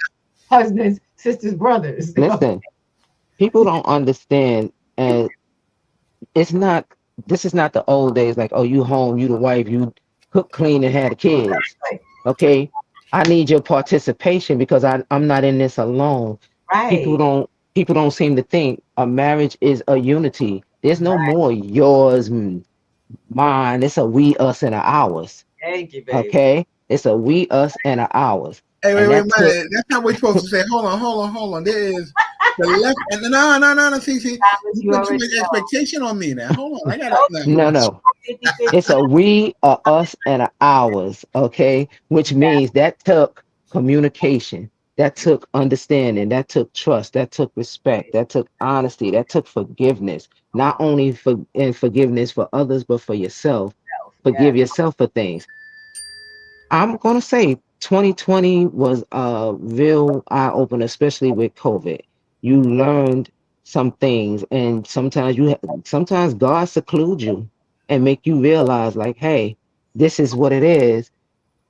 [SPEAKER 1] Husbands, sisters, brothers.
[SPEAKER 4] Listen, people don't understand, and this is not the old days, like, oh, you home, you the wife, you cook, clean, and had the kids. Okay, I need your participation because I'm not in this alone.
[SPEAKER 1] Right.
[SPEAKER 4] People don't seem to think a marriage is a unity. There's no more yours, mine. It's a we, us, and a ours.
[SPEAKER 1] Thank you, baby.
[SPEAKER 4] Okay, it's a we, us, and a ours.
[SPEAKER 3] Hey,
[SPEAKER 4] And that took
[SPEAKER 3] that's not what you're supposed to say. Hold on. There is the left, and no. See,
[SPEAKER 1] Thomas,
[SPEAKER 3] you
[SPEAKER 1] you
[SPEAKER 3] put too
[SPEAKER 1] already
[SPEAKER 3] much
[SPEAKER 1] know.
[SPEAKER 3] expectation on me now. Hold on, I gotta no.
[SPEAKER 4] no.
[SPEAKER 1] 50-50.
[SPEAKER 4] It's a we, a us, and a ours. Okay, which means that took communication, that took understanding, that took trust, that took respect, that took honesty, that took forgiveness.
[SPEAKER 1] Come
[SPEAKER 4] Not
[SPEAKER 1] on.
[SPEAKER 4] only for and forgiveness for others, but for yourself.
[SPEAKER 1] Yes.
[SPEAKER 4] Forgive yourself for things. I'm gonna say 2020 was a real eye opener, especially with COVID. You learned some things, and sometimes God secludes you and make you realize, like, hey, this is what it is,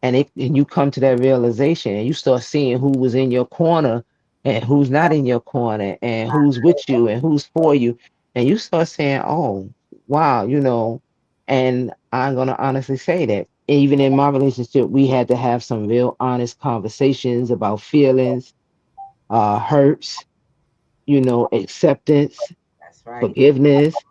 [SPEAKER 4] and you come to that realization, and you start seeing who was in your corner and who's not in your corner, and who's with you and who's for you, and you start saying, oh, wow, and I'm gonna honestly say that even in my relationship, we had to have some real honest conversations about feelings, hurts, acceptance,
[SPEAKER 1] That's right.
[SPEAKER 4] forgiveness,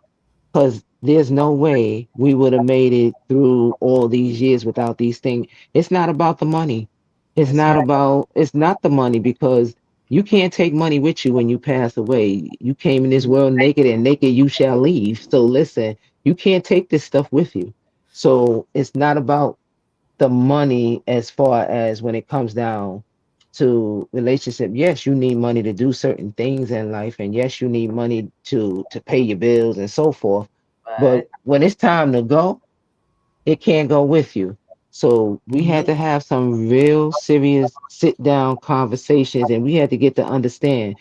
[SPEAKER 4] because there's no way we would have made it through all these years without these things. It's not about the money.
[SPEAKER 1] That's right.
[SPEAKER 4] It's not the money, because you can't take money with you when you pass away. You came in this world naked, and naked you shall leave. So listen, you can't take this stuff with you. So it's not about the money as far as when it comes down to relationship. Yes, you need money to do certain things in life, and yes, you need money to pay your bills and so forth. But
[SPEAKER 1] But
[SPEAKER 4] when it's time to go, it can't go with you. So we had
[SPEAKER 1] mhm,
[SPEAKER 4] to have some real serious sit down conversations, and we had to get to understand,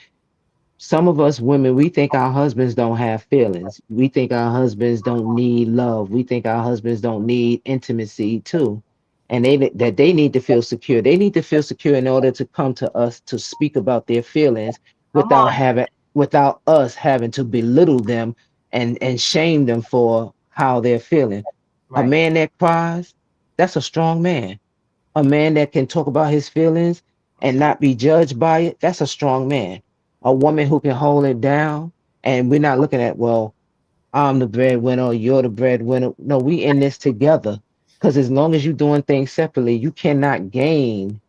[SPEAKER 4] some of us women, we think our husbands don't have feelings. We think our husbands don't need love. We think our husbands don't need intimacy too. And that they need to feel secure. They need to feel secure in order to come to us to speak about their feelings
[SPEAKER 1] come on.
[SPEAKER 4] without us having to belittle them and shame them for how they're feeling. A
[SPEAKER 1] Right.
[SPEAKER 4] man that cries, that's a strong man. A man that can talk about his feelings and not be judged by it, that's a strong man. A woman who can hold it down, and we're not looking at, well, I'm the breadwinner, you're the breadwinner. No, we in this together. Because as long as you're doing things separately, you cannot gain,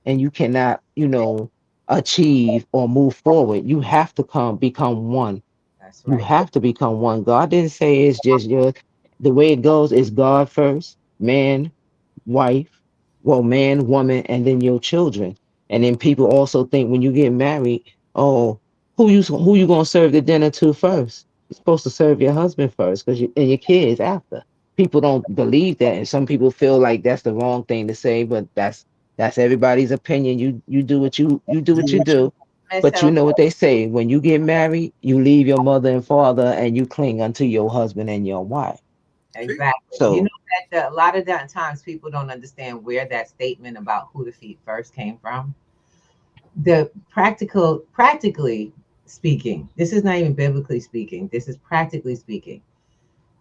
[SPEAKER 4] and you cannot, achieve or move forward. You have to become one.
[SPEAKER 1] That's
[SPEAKER 4] You
[SPEAKER 1] right.
[SPEAKER 4] have to become one. God didn't say it's just yours. The way it goes is God first, man, wife, well, man, woman, and then your children. And then people also think when you get married, oh, who you gonna serve the dinner to first? You're supposed to serve your husband first, and your kids after. People don't believe that, and some people feel like that's the wrong thing to say, but that's everybody's opinion. You do what you do what you do.
[SPEAKER 1] Miss
[SPEAKER 4] But you
[SPEAKER 1] Health.
[SPEAKER 4] know what they say: when you get married, you leave your mother and father, and you cling unto your husband and your wife.
[SPEAKER 1] Exactly. You know
[SPEAKER 4] So
[SPEAKER 1] that a lot of that times people don't understand where that statement about who to feed first came from. Practically speaking, this is not even biblically speaking. This is practically speaking.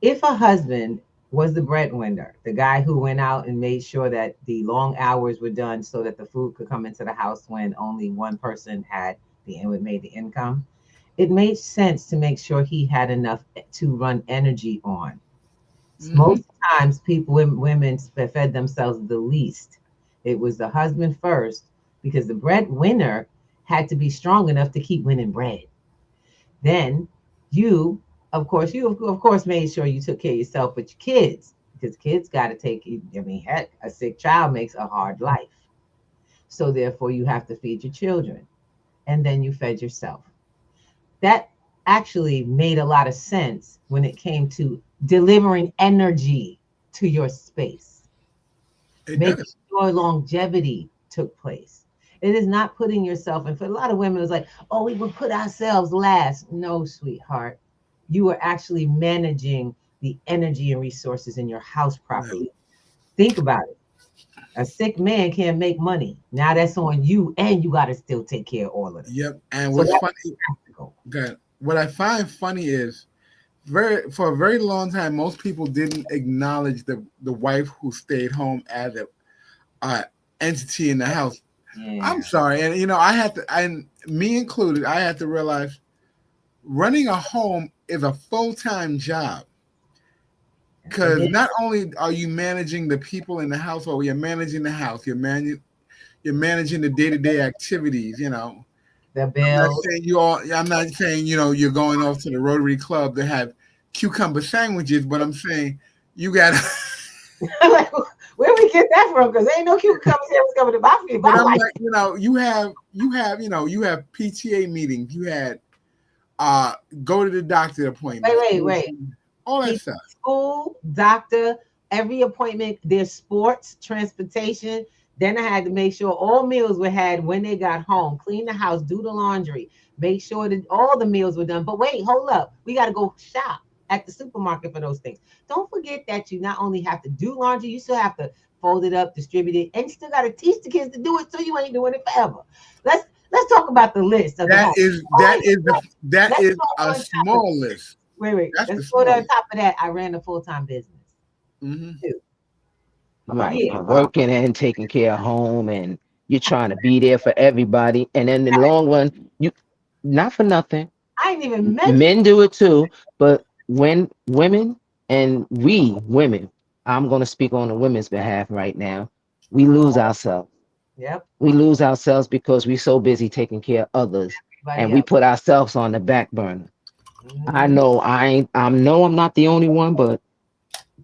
[SPEAKER 1] If a husband was the breadwinner, the guy who went out and made sure that the long hours were done so that the food could come into the house when only one person had made the income, it made sense to make sure he had enough to run energy on.
[SPEAKER 3] Mm-hmm.
[SPEAKER 1] Most times, women fed themselves the least. It was the husband first because the breadwinner had to be strong enough to keep winning bread. Then you, of course made sure you took care of yourself, but your kids, because kids got to take you. I mean, heck, a sick child makes a hard life. So therefore, you have to feed your children, and then you fed yourself. That actually made a lot of sense when it came to delivering energy to your space,
[SPEAKER 3] It
[SPEAKER 1] making
[SPEAKER 3] does.
[SPEAKER 1] sure longevity took place. It is not putting yourself, and for a lot of women, it was like, oh, we would put ourselves last. No, sweetheart. You are actually managing the energy and resources in your house
[SPEAKER 3] Right.
[SPEAKER 1] properly. Think about it. A sick man can't make money. Now that's on you, and you got to still take care of all of them.
[SPEAKER 3] Yep. And
[SPEAKER 1] So
[SPEAKER 3] what's
[SPEAKER 1] that's
[SPEAKER 3] funny,
[SPEAKER 1] practical.
[SPEAKER 3] good. What I find funny is for a very long time, most people didn't acknowledge the wife who stayed home as a uh, entity in the house. I'm
[SPEAKER 1] Yeah.
[SPEAKER 3] sorry, and I had to, and me included, I had to realize running a home is a full-time job. Because not only are you managing the people in the household, you're managing the house, you're managing the day-to-day activities,
[SPEAKER 1] The bills.
[SPEAKER 3] I'm not saying, you're going off to the Rotary Club to have cucumber sandwiches, but I'm saying you got
[SPEAKER 1] Like, where we get that from? Because ain't no cucumber sandwich coming to my feet.
[SPEAKER 3] but I'm like, you have PTA meetings, you had go to the doctor appointment.
[SPEAKER 1] Wait.
[SPEAKER 3] All that stuff.
[SPEAKER 1] School, doctor, every appointment, there's sports, transportation. Then I had to make sure all meals were had when they got home, clean the house, do the laundry, make sure that all the meals were done. But wait, hold up. We got to go shop at the supermarket for those things. Don't forget that you not only have to do laundry, you still have to fold it up, distribute it, and you still got to teach the kids to do it so you ain't doing it forever. Let's talk about the list.
[SPEAKER 3] That is a small list.
[SPEAKER 1] Wait. Let's go to the top of that. I ran a full-time business.
[SPEAKER 3] Mm-hmm.
[SPEAKER 1] Too.
[SPEAKER 4] Right. Yeah. Working and taking care of home, and you're trying to be there for everybody. And in the long run, you not for nothing.
[SPEAKER 1] I ain't even mentioned
[SPEAKER 4] Men do it too, but when women and we women, I'm gonna speak on the women's behalf right now, we lose ourselves.
[SPEAKER 1] Yep.
[SPEAKER 4] We lose ourselves because we're so busy taking care of others, and we put ourselves on the back burner. I know I'm not the only one, but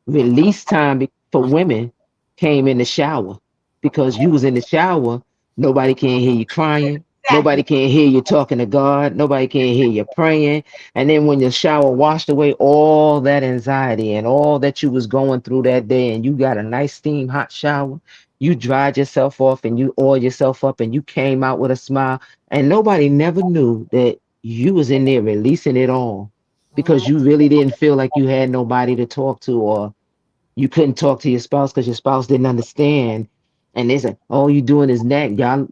[SPEAKER 4] release time for women came in the shower, because you was in the shower. Nobody can hear you crying. Nobody can hear you talking to God. Nobody can hear you praying. And then when your shower washed away all that anxiety and all that you was going through that day, and you got a nice steam hot shower, you dried yourself off and you oiled yourself up and you came out with a smile. And nobody never knew that you was in there releasing it all, because you really didn't feel like you had nobody to talk to, or you couldn't talk to your spouse because your spouse didn't understand. And they say, all you doing is nag. Y'all,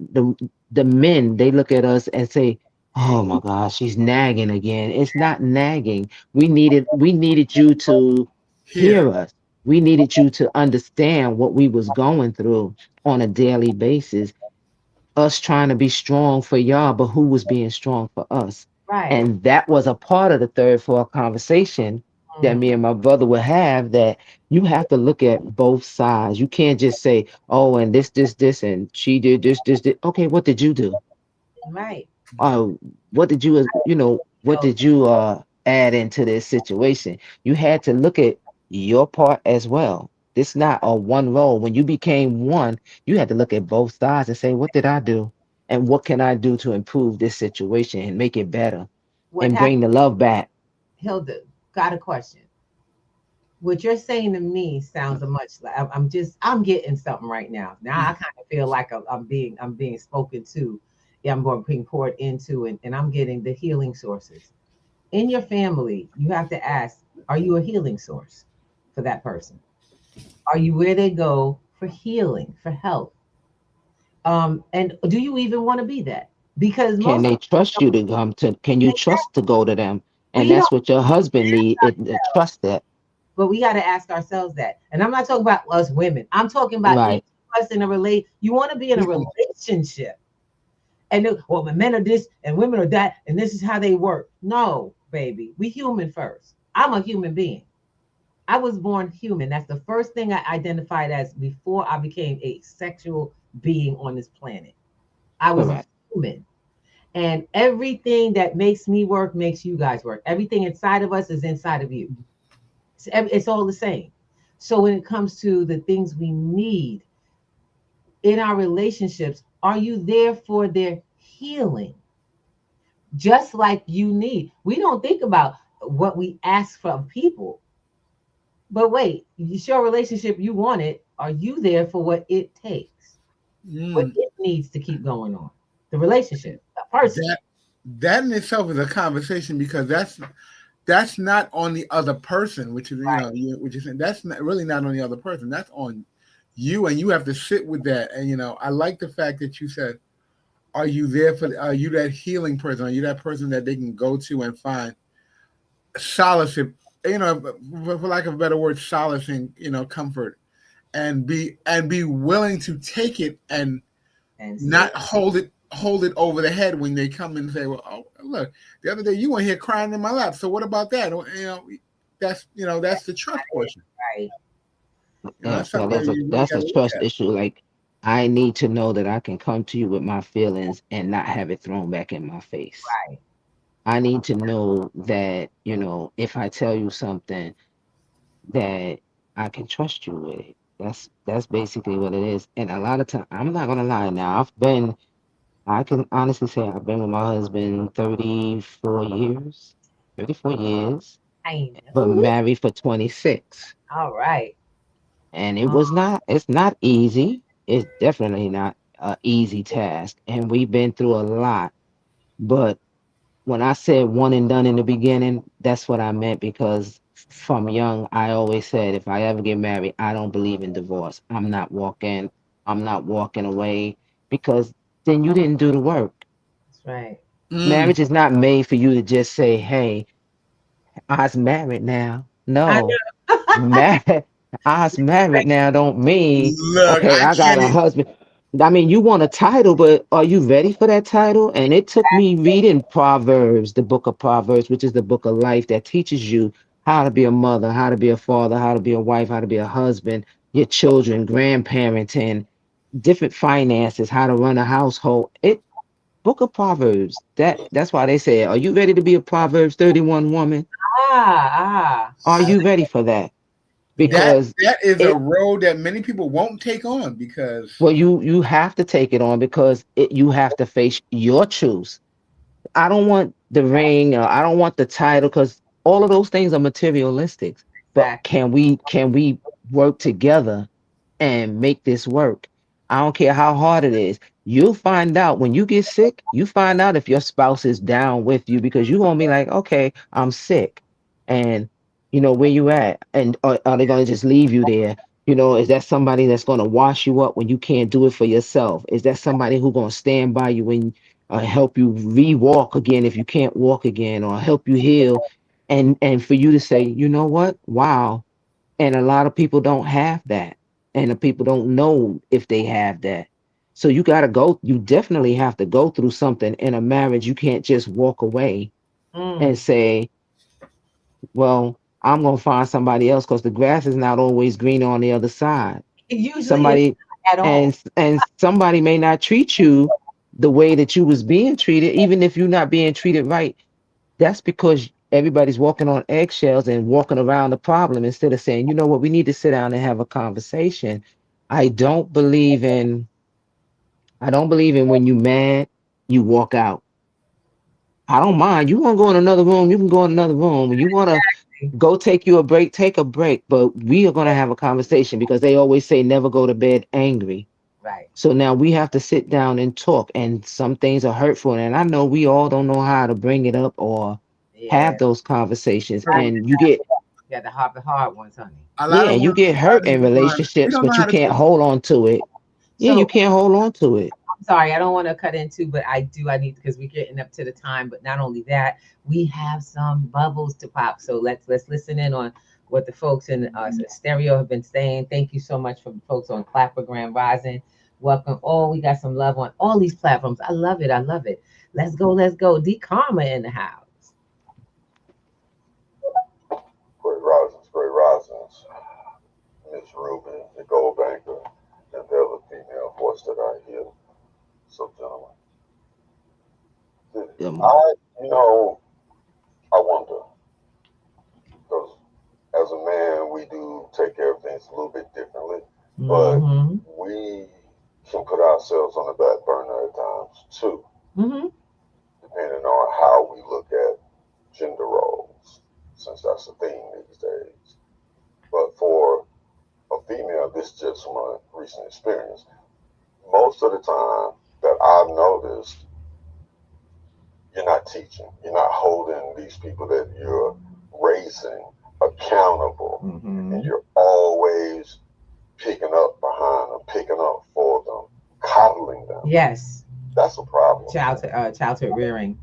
[SPEAKER 4] the men, they look at us and say, oh my gosh, she's nagging again. It's not nagging. We needed you to hear us. We needed you to understand what we was going through on a daily basis. Us trying to be strong for y'all, but who was being strong for us?
[SPEAKER 1] Right.
[SPEAKER 4] And that was a part of the third floor conversation that me and my brother would have, that you have to look at both sides. You can't just say, oh, and this, and she did this. Okay, what did you do?
[SPEAKER 1] Right.
[SPEAKER 4] What did you, add into this situation? You had to look at your part as well. This not a one role. When you became one, you had to look at both sides and say, what did I do? And what can I do to improve this situation and make it better and bring the love back?
[SPEAKER 1] Hilda, got a question. What you're saying to me sounds much like I'm getting something right now. Now I kind of feel like I'm being spoken to. Yeah, I'm being poured into, and I'm getting the healing sources. In your family, you have to ask, are you a healing source for that person? Are you where they go for healing, for help? And do you even want to be that? Because
[SPEAKER 4] can they trust you to come to? Can you trust to go to them? And that's what your husband needs, trust that.
[SPEAKER 1] But we got to ask ourselves that. And I'm not talking about us women. I'm talking about us in a relate. You want to be in a relationship. And well, men are this and women are that, and this is how they work. No, baby. We human first. I'm a human being. I was born human. That's the first thing I identified as before I became a sexual being on this planet. I was a human. And everything that makes me work makes you guys work. Everything inside of us is inside of you. It's all the same. So when it comes to the things we need in our relationships, are you there for their healing? Just like you need. We don't think about what we ask from people. But wait, it's your relationship, you want it. Are you there for what it takes? What it needs to keep going on? The relationship, the person.
[SPEAKER 3] That in itself is a conversation, because that's not on the other person, which is which is that's not really not on the other person. That's on you, and you have to sit with that. And I like the fact that you said, "Are you there for? Are you that healing person? Are you that person that they can go to and find solace? For lack of a better word, solace and comfort, and be willing to take it and not hold hold it over the head when they come and say, "Well, oh, look, the other day you were here crying in my lap. So what about that?" That's the trust portion.
[SPEAKER 1] Right.
[SPEAKER 3] That's
[SPEAKER 4] Well,
[SPEAKER 3] something that you really
[SPEAKER 4] that's
[SPEAKER 3] got
[SPEAKER 4] a
[SPEAKER 3] to look
[SPEAKER 4] trust
[SPEAKER 3] at.
[SPEAKER 4] issue. Like, I need to know that I can come to you with my feelings and not have it thrown back in my face.
[SPEAKER 1] Right.
[SPEAKER 4] I need to know that, if I tell you something, that I can trust you with it. That's basically what it is. And a lot of time, I'm not gonna lie now. I can honestly say I've been with my husband 34 years. 34 years,
[SPEAKER 1] I
[SPEAKER 4] but
[SPEAKER 1] know.
[SPEAKER 4] married for 26.
[SPEAKER 1] All right.
[SPEAKER 4] And it's not easy. It's definitely not an easy task. And we've been through a lot. But when I said one and done in the beginning, that's what I meant because from young, I always said if I ever get married, I don't believe in divorce. I'm not walking away because then you didn't do the work.
[SPEAKER 1] That's right.
[SPEAKER 3] Mm,
[SPEAKER 4] Marriage is not made for you to just say, hey, I's married now.
[SPEAKER 1] I
[SPEAKER 4] No.
[SPEAKER 1] know.
[SPEAKER 4] Married, I's married now don't mean,
[SPEAKER 3] look,
[SPEAKER 4] okay,
[SPEAKER 3] I
[SPEAKER 4] I got
[SPEAKER 3] can't.
[SPEAKER 4] a husband. I mean, you want a title, but are you ready for that title? And it took me reading Proverbs, the book of Proverbs, which is the book of life that teaches you how to be a mother, how to be a father, how to be a wife, how to be a husband, your children, grandparents, and different finances, how to run a household. It book of Proverbs. That's why they say, are you ready to be a Proverbs 31 woman?
[SPEAKER 1] Ah,
[SPEAKER 4] Are
[SPEAKER 1] I
[SPEAKER 4] you
[SPEAKER 1] like
[SPEAKER 4] ready for that?
[SPEAKER 3] That
[SPEAKER 4] Because
[SPEAKER 3] that is a
[SPEAKER 4] it
[SPEAKER 3] road that many people won't take on because
[SPEAKER 4] well, you have to take it on because you have to face your truths. I don't want the ring, I don't want the title, because all of those things are materialistic. But
[SPEAKER 1] exactly.
[SPEAKER 4] can we work together and make this work? I don't care how hard it is. You'll find out when you get sick, you find out if your spouse is down with you because you're gonna be like, okay, I'm sick. And where you at? And are they gonna just leave you there? Is that somebody that's gonna wash you up when you can't do it for yourself? Is that somebody who gonna stand by you when help you re-walk again if you can't walk again, or help you heal, and for you to say, you know what, wow. And a lot of people don't have that, and the people don't know if they have that. So you definitely have to go through something in a marriage. You can't just walk away and
[SPEAKER 1] Mm.
[SPEAKER 4] say, well, I'm gonna find somebody else because the grass is not always greener on the other side.
[SPEAKER 1] It usually is
[SPEAKER 4] Somebody
[SPEAKER 1] at all.
[SPEAKER 4] and somebody may not treat you the way that you was being treated, even if you're not being treated right. That's because everybody's walking on eggshells and walking around the problem instead of saying, you know what, we need to sit down and have a conversation. I don't believe in I don't believe in when you mad, you walk out. I don't mind. You want to go in another room, you can go in another room. When you want to go take you a break, take a break. But we are going to have a conversation because they always say never go to bed angry.
[SPEAKER 1] Right.
[SPEAKER 4] So now we have to sit down and talk, and some things are hurtful. And I know we all don't know how to bring it up or have
[SPEAKER 1] Yeah.
[SPEAKER 4] those conversations.
[SPEAKER 1] Right.
[SPEAKER 4] And you get,
[SPEAKER 1] You got the hard ones, honey.
[SPEAKER 3] a lot
[SPEAKER 4] yeah,
[SPEAKER 3] of
[SPEAKER 4] and you
[SPEAKER 3] women
[SPEAKER 4] get hurt in
[SPEAKER 3] we
[SPEAKER 4] relationships,
[SPEAKER 3] don't know
[SPEAKER 4] but
[SPEAKER 3] how
[SPEAKER 4] you
[SPEAKER 3] to
[SPEAKER 4] can't
[SPEAKER 3] talk.
[SPEAKER 4] hold on to it. Yeah, you
[SPEAKER 1] So
[SPEAKER 4] can't hold on to it.
[SPEAKER 1] I'm sorry, I don't want to cut into, but I need because we're getting up to the time. But not only that, we have some bubbles to pop. So let's listen in on what the folks in stereo have been saying. Thank you so much for the folks on Clappergram Rising. Welcome. Oh, we got some love on all these platforms. I love it. I love it. Let's go. Let's go. D Karma in the house.
[SPEAKER 5] Great risings, Miss Ruby, the gold banker, and the other female voice that I hear. So, gentlemen,
[SPEAKER 4] Um,
[SPEAKER 5] I, you know, I wonder, because as a man, we do take care of things a little bit differently, but
[SPEAKER 1] Mm-hmm.
[SPEAKER 5] we can put ourselves on the back burner at times too,
[SPEAKER 1] Mm-hmm.
[SPEAKER 5] depending on how we look at gender roles, since that's the thing these days. But for a female, this is just from a recent experience. Most of the time that I've noticed, you're not teaching, you're not holding these people that you're raising accountable,
[SPEAKER 1] Mm-hmm.
[SPEAKER 5] and you're always picking up behind them, picking up for them, coddling them.
[SPEAKER 1] Yes.
[SPEAKER 5] That's a problem to me.
[SPEAKER 1] Childhood rearing.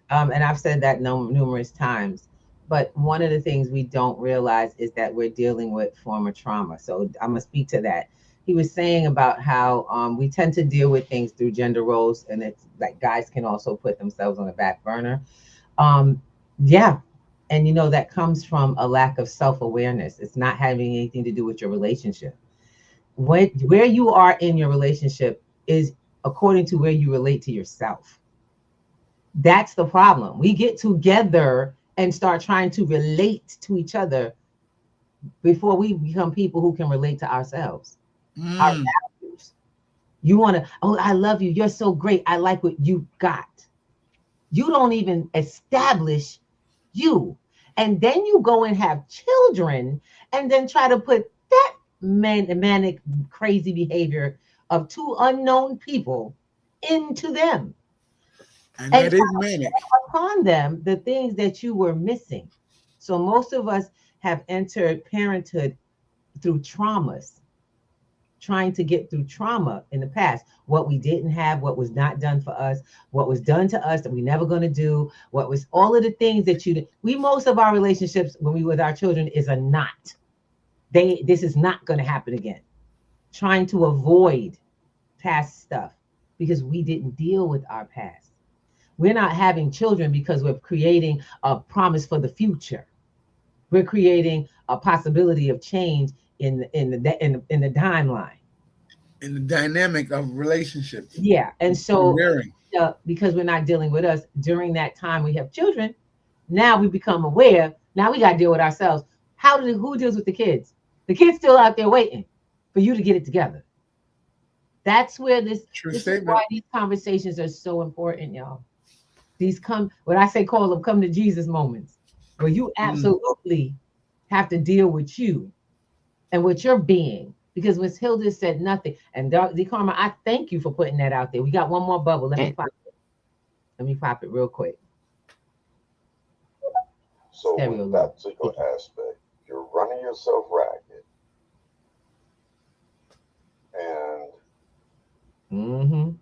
[SPEAKER 1] And I've said that numerous times. But one of the things we don't realize is that we're dealing with former trauma. So I'm gonna speak to that. he was saying about how we tend to deal with things through gender roles, and it's like guys can also put themselves on the back burner. Um, yeah, and that comes from a lack of self-awareness. It's not having anything to do with your relationship. Where you are in your relationship is according to where you relate to yourself. That's the problem. We get together and start trying to relate to each other before we become people who can relate to ourselves. Our values. You want to, oh, I love you. You're so great. I like what you got. You don't even establish you. And then you go and have children and then try to put that manic, crazy behavior of two unknown people into them.
[SPEAKER 3] And that is manic.
[SPEAKER 1] Upon them the things that you were missing. So most of us have entered parenthood through traumas, trying to get through trauma in the past, what we didn't have, what was not done for us, what was done to us that we never going to do, what was all of the things that most of our relationships when we with our children is a not. This is not going to happen again. Trying to avoid past stuff because we didn't deal with our past. We're not having children because we're creating a promise for the future. We're creating a possibility of change in the timeline,
[SPEAKER 3] in the dynamic of relationships.
[SPEAKER 1] Yeah, and so because we're not dealing with us during that time, we have children. Now we become aware. Now we got to deal with ourselves. Who deals with the kids? The kids still out there waiting for you to get it together. That's where this is why these conversations are so important, y'all. These what I say, call them come to Jesus moments, where you absolutely have to deal with you and with your being. Because Miss Hilda said nothing. And D. Karma, I thank you for putting that out there. We got one more bubble. Let me pop it real quick.
[SPEAKER 5] So with that particular aspect, you're running yourself ragged. And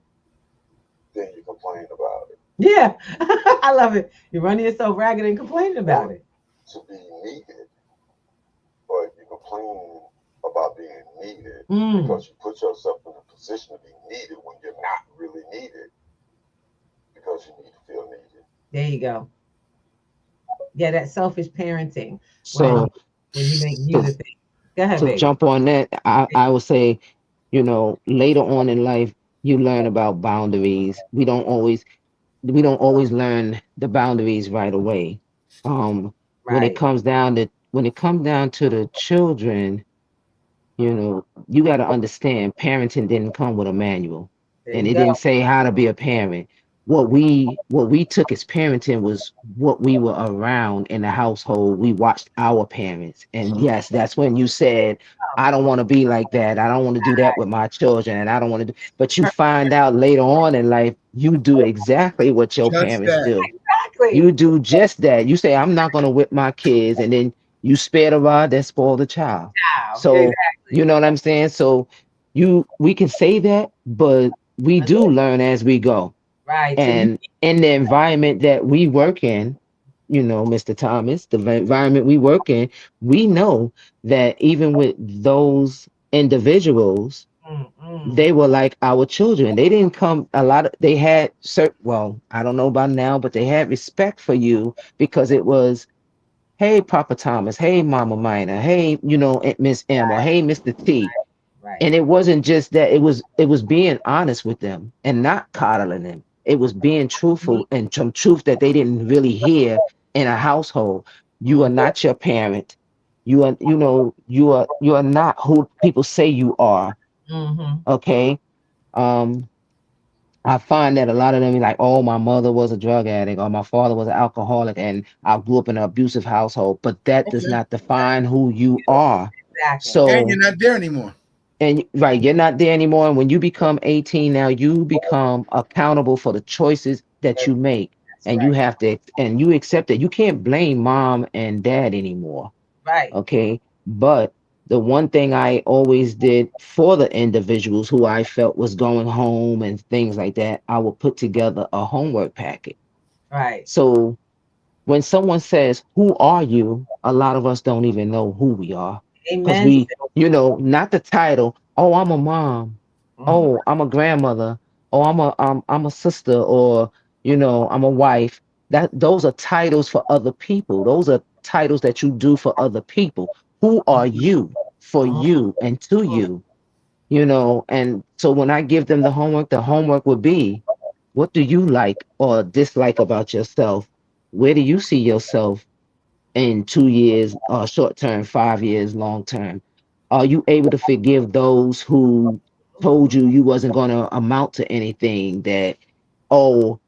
[SPEAKER 5] then you complain about it.
[SPEAKER 1] Yeah, I love it. You're running yourself ragged and complaining about it.
[SPEAKER 5] To be needed, but you complain about being needed because you put yourself in a position to be needed when you're not really needed because you need to feel needed.
[SPEAKER 1] There you go. Yeah, that selfish parenting.
[SPEAKER 4] So
[SPEAKER 1] when you make you the thing. Go ahead, baby.
[SPEAKER 4] Jump on that. I would say, later on in life, you learn about boundaries. We don't always learn the boundaries right away. When it comes down to the children, you got to understand parenting didn't come with a manual, and it didn't say how to be a parent. What we took as parenting was what we were around in the household. We watched our parents, and yes, that's when you said, I don't want to be like that. I don't want to do that with my children, and I don't want to do. But you find out later on in life, you do exactly what your parents do. Exactly. You do just that. You say, I'm not going to whip my kids, and then you spare the rod that spoiled the child. So you know what I'm saying? So we can say that, but we do learn as we go.
[SPEAKER 1] Right.
[SPEAKER 4] And in the environment that we work in, Mr. Thomas, the environment we work in, we know that even with those individuals, they were like our children. They didn't come they had I don't know about now, but they had respect for you because it was, hey, Papa Thomas, hey, Mama Minor, hey, Miss M, or hey, Mr. T. Right. And it wasn't just that, it was being honest with them and not coddling them. It was being truthful and some truth that they didn't really hear in a household. You are not your parent. You are not who people say you are. Okay. I find that a lot of them are like, oh, my mother was a drug addict or my father was an alcoholic and I grew up in an abusive household, but that does not define who you are.
[SPEAKER 1] Exactly.
[SPEAKER 4] So,
[SPEAKER 3] and you're not there anymore.
[SPEAKER 4] And you're not there anymore. And when you become 18 now, you become accountable for the choices that you make. And you have to, and you accept that you can't blame mom and dad anymore.
[SPEAKER 1] Right.
[SPEAKER 4] Okay. But the one thing I always did for the individuals who I felt was going home and things like that, I would put together a homework packet.
[SPEAKER 1] Right.
[SPEAKER 4] So when someone says, who are you? A lot of us don't even know who we are. Because we, not the title, Oh, I'm a mom.
[SPEAKER 1] Mhm.
[SPEAKER 4] Oh, I'm a grandmother. Oh, I'm a sister, or I'm a wife. That those are titles for other people. Those are titles that you do for other people. Who are you for
[SPEAKER 1] Mhm.
[SPEAKER 4] you and to you? And so when I give them the homework would be, what do you like or dislike about yourself? Where do you see yourself in 2 years, short term, 5 years, long term? Are you able to forgive those who told you wasn't going to amount to anything? That, oh,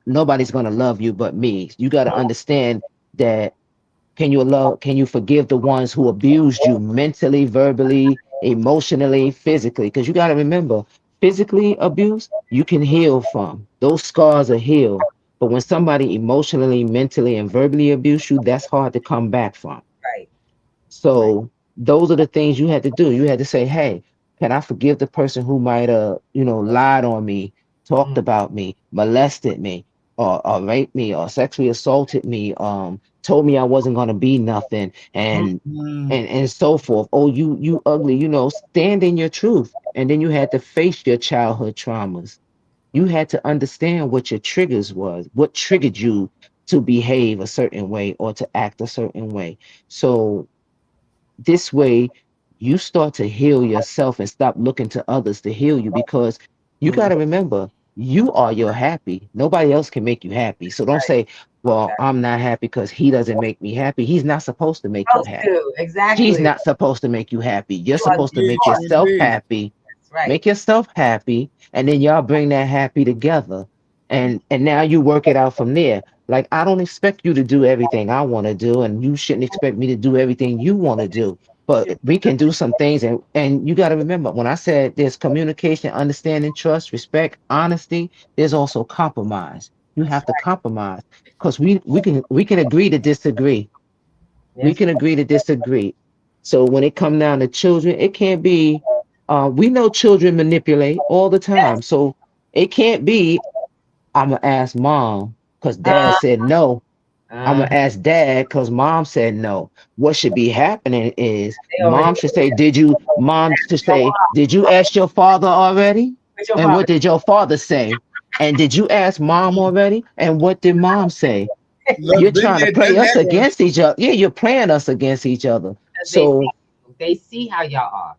[SPEAKER 4] nobody's going to love you but me. You got to understand that. Can you forgive the ones who abused you mentally, verbally, emotionally, physically? Because you got to remember, physically abuse you can heal from. Those scars are healed. But when somebody emotionally, mentally, and verbally abuse you, that's hard to come back from.
[SPEAKER 1] Right. Right.
[SPEAKER 4] So those are the things you had to do. You had to say, hey, can I forgive the person who might have, lied on me, talked
[SPEAKER 1] Mhm.
[SPEAKER 4] about me, molested me, or raped me, or sexually assaulted me, told me I wasn't gonna be nothing, and
[SPEAKER 3] Mhm.
[SPEAKER 4] and and so forth. Oh, you ugly, stand in your truth. And then you had to face your childhood traumas. You had to understand what your triggers was, what triggered you to behave a certain way or to act a certain way. So this way, you start to heal yourself and stop looking to others to heal you, because you got
[SPEAKER 1] Mhm.
[SPEAKER 4] to remember, you are your happy. Nobody else can make you happy. So don't
[SPEAKER 1] Right.
[SPEAKER 4] say, well,
[SPEAKER 1] That's
[SPEAKER 4] I'm not happy because he doesn't make me happy. He's not supposed to make you
[SPEAKER 1] supposed
[SPEAKER 4] happy.
[SPEAKER 1] to.
[SPEAKER 4] She's
[SPEAKER 1] Exactly.
[SPEAKER 4] not supposed to make you happy. You're
[SPEAKER 1] You are the
[SPEAKER 4] supposed to make
[SPEAKER 3] Indeed,
[SPEAKER 1] source.
[SPEAKER 4] yourself
[SPEAKER 3] indeed.
[SPEAKER 4] happy.
[SPEAKER 1] That's right.
[SPEAKER 4] Make yourself happy, and then y'all bring that happy together. And now you work it out from there. Like, I don't expect you to do everything I want to do, and you shouldn't expect me to do everything you want to do. But we can do some things, and you got to remember, when I said there's communication, understanding, trust, respect, honesty, there's also compromise. You
[SPEAKER 1] That's
[SPEAKER 4] have to
[SPEAKER 1] right.
[SPEAKER 4] compromise, because we can agree to disagree. We
[SPEAKER 1] Yes,
[SPEAKER 4] can
[SPEAKER 1] we can.
[SPEAKER 4] agree to disagree. So when it come down to children, it can't be. We know children manipulate all the time,
[SPEAKER 1] Yes.
[SPEAKER 4] so it can't be. I'm gonna ask mom because dad
[SPEAKER 1] Uh,
[SPEAKER 4] said no. I'm
[SPEAKER 1] uh,
[SPEAKER 4] gonna ask dad because mom said no. What should be happening is
[SPEAKER 1] they over here
[SPEAKER 4] mom should say, "Did you?" Mom should
[SPEAKER 1] your
[SPEAKER 4] say,
[SPEAKER 1] mom
[SPEAKER 4] "Did you ask your father already?
[SPEAKER 1] with your
[SPEAKER 4] And
[SPEAKER 1] father.
[SPEAKER 4] what did your father say? And did you ask mom already? And what did mom say?"
[SPEAKER 3] Look,
[SPEAKER 4] You're
[SPEAKER 3] been
[SPEAKER 4] trying to
[SPEAKER 3] there,
[SPEAKER 4] play
[SPEAKER 3] done
[SPEAKER 4] us
[SPEAKER 3] that one.
[SPEAKER 4] against each other. Yeah, you're playing us against each other.
[SPEAKER 1] Because
[SPEAKER 4] So,
[SPEAKER 1] they see how y'all are.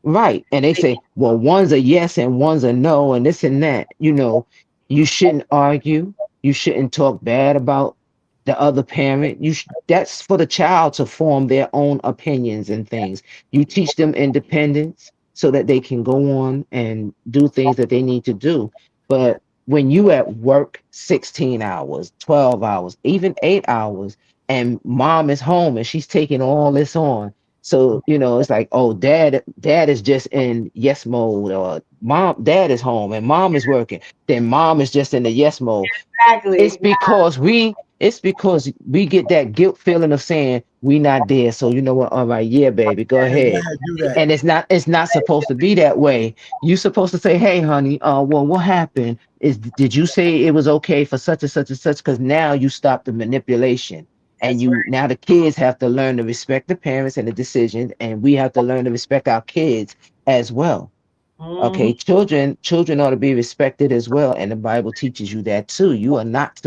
[SPEAKER 4] right. And they
[SPEAKER 1] They
[SPEAKER 4] say, well, one's a yes and one's a no, and this and that. You shouldn't argue. You shouldn't talk bad about the other parent. That's for the child to form their own opinions and things. You teach them independence so that they can go on and do things that they need to do.
[SPEAKER 1] yeah.
[SPEAKER 4] But when you at work 16 hours, 12 hours, even 8 hours, and mom is home and she's taking all this on, so, it's like, oh, dad is just in yes mode, or dad is home and mom is working. Then mom is just in the yes mode.
[SPEAKER 1] Exactly.
[SPEAKER 4] It's
[SPEAKER 1] Exactly.
[SPEAKER 4] because we get that guilt feeling of saying we not there. So you know what? All right, yeah, baby, go
[SPEAKER 3] Yeah, go
[SPEAKER 4] ahead.
[SPEAKER 3] ahead, do that.
[SPEAKER 4] And it's not supposed to be that way. You're supposed to say, hey, honey, well, what happened? Did you say it was okay for such and such and such? Because now you stop the manipulation. And
[SPEAKER 1] That's
[SPEAKER 4] you
[SPEAKER 1] right.
[SPEAKER 4] now the kids have to learn to respect the parents and the decisions, and we have to learn to respect our kids as well.
[SPEAKER 1] Mm-hmm.
[SPEAKER 4] Okay, children ought to be respected as well, and the Bible teaches you that too. You're not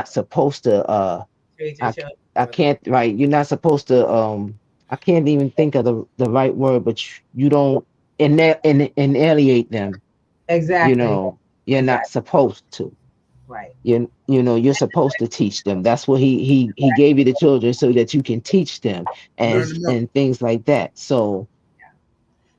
[SPEAKER 4] supposed to
[SPEAKER 1] Treat your
[SPEAKER 4] I
[SPEAKER 1] children
[SPEAKER 4] I
[SPEAKER 1] with
[SPEAKER 4] can't, right, you're not supposed to I can't even think of the right word, but you don't annihilate them. you
[SPEAKER 1] exactly.
[SPEAKER 4] know you're not
[SPEAKER 1] Exactly.
[SPEAKER 4] supposed to.
[SPEAKER 1] Right.
[SPEAKER 4] You're supposed to teach them. That's what he gave you the children, so that you can teach them,
[SPEAKER 3] Learn
[SPEAKER 4] as
[SPEAKER 3] them up.
[SPEAKER 4] and things like that. So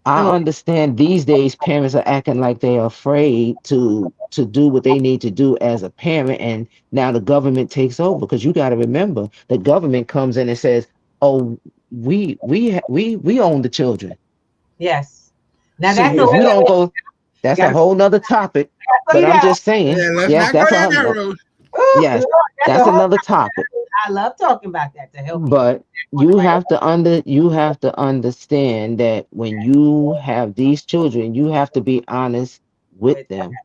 [SPEAKER 4] I
[SPEAKER 1] So
[SPEAKER 4] understand these days parents are acting like they're afraid to do what they need to do as a parent, and now the government takes over, because you got to remember, the government comes in and says, "Oh, we own the children."
[SPEAKER 1] yes. Now
[SPEAKER 4] So
[SPEAKER 1] that's
[SPEAKER 3] Yeah,
[SPEAKER 1] a
[SPEAKER 4] if you don't go,
[SPEAKER 1] you
[SPEAKER 4] that's a
[SPEAKER 1] gotta
[SPEAKER 4] whole nother topic.
[SPEAKER 1] slow
[SPEAKER 4] But
[SPEAKER 1] you
[SPEAKER 4] I'm
[SPEAKER 1] down.
[SPEAKER 4] just saying,
[SPEAKER 3] yeah, let's
[SPEAKER 4] yes,
[SPEAKER 3] not go
[SPEAKER 4] that's
[SPEAKER 3] down
[SPEAKER 4] a
[SPEAKER 3] that road.
[SPEAKER 1] Ooh,
[SPEAKER 4] yes,
[SPEAKER 1] Lord, that's a
[SPEAKER 4] that's
[SPEAKER 1] whole
[SPEAKER 4] another topic.
[SPEAKER 1] I love talking about that to help people
[SPEAKER 4] But
[SPEAKER 1] on the right.
[SPEAKER 4] you have to understand that when you have these children, you have to be honest with
[SPEAKER 1] With
[SPEAKER 4] them.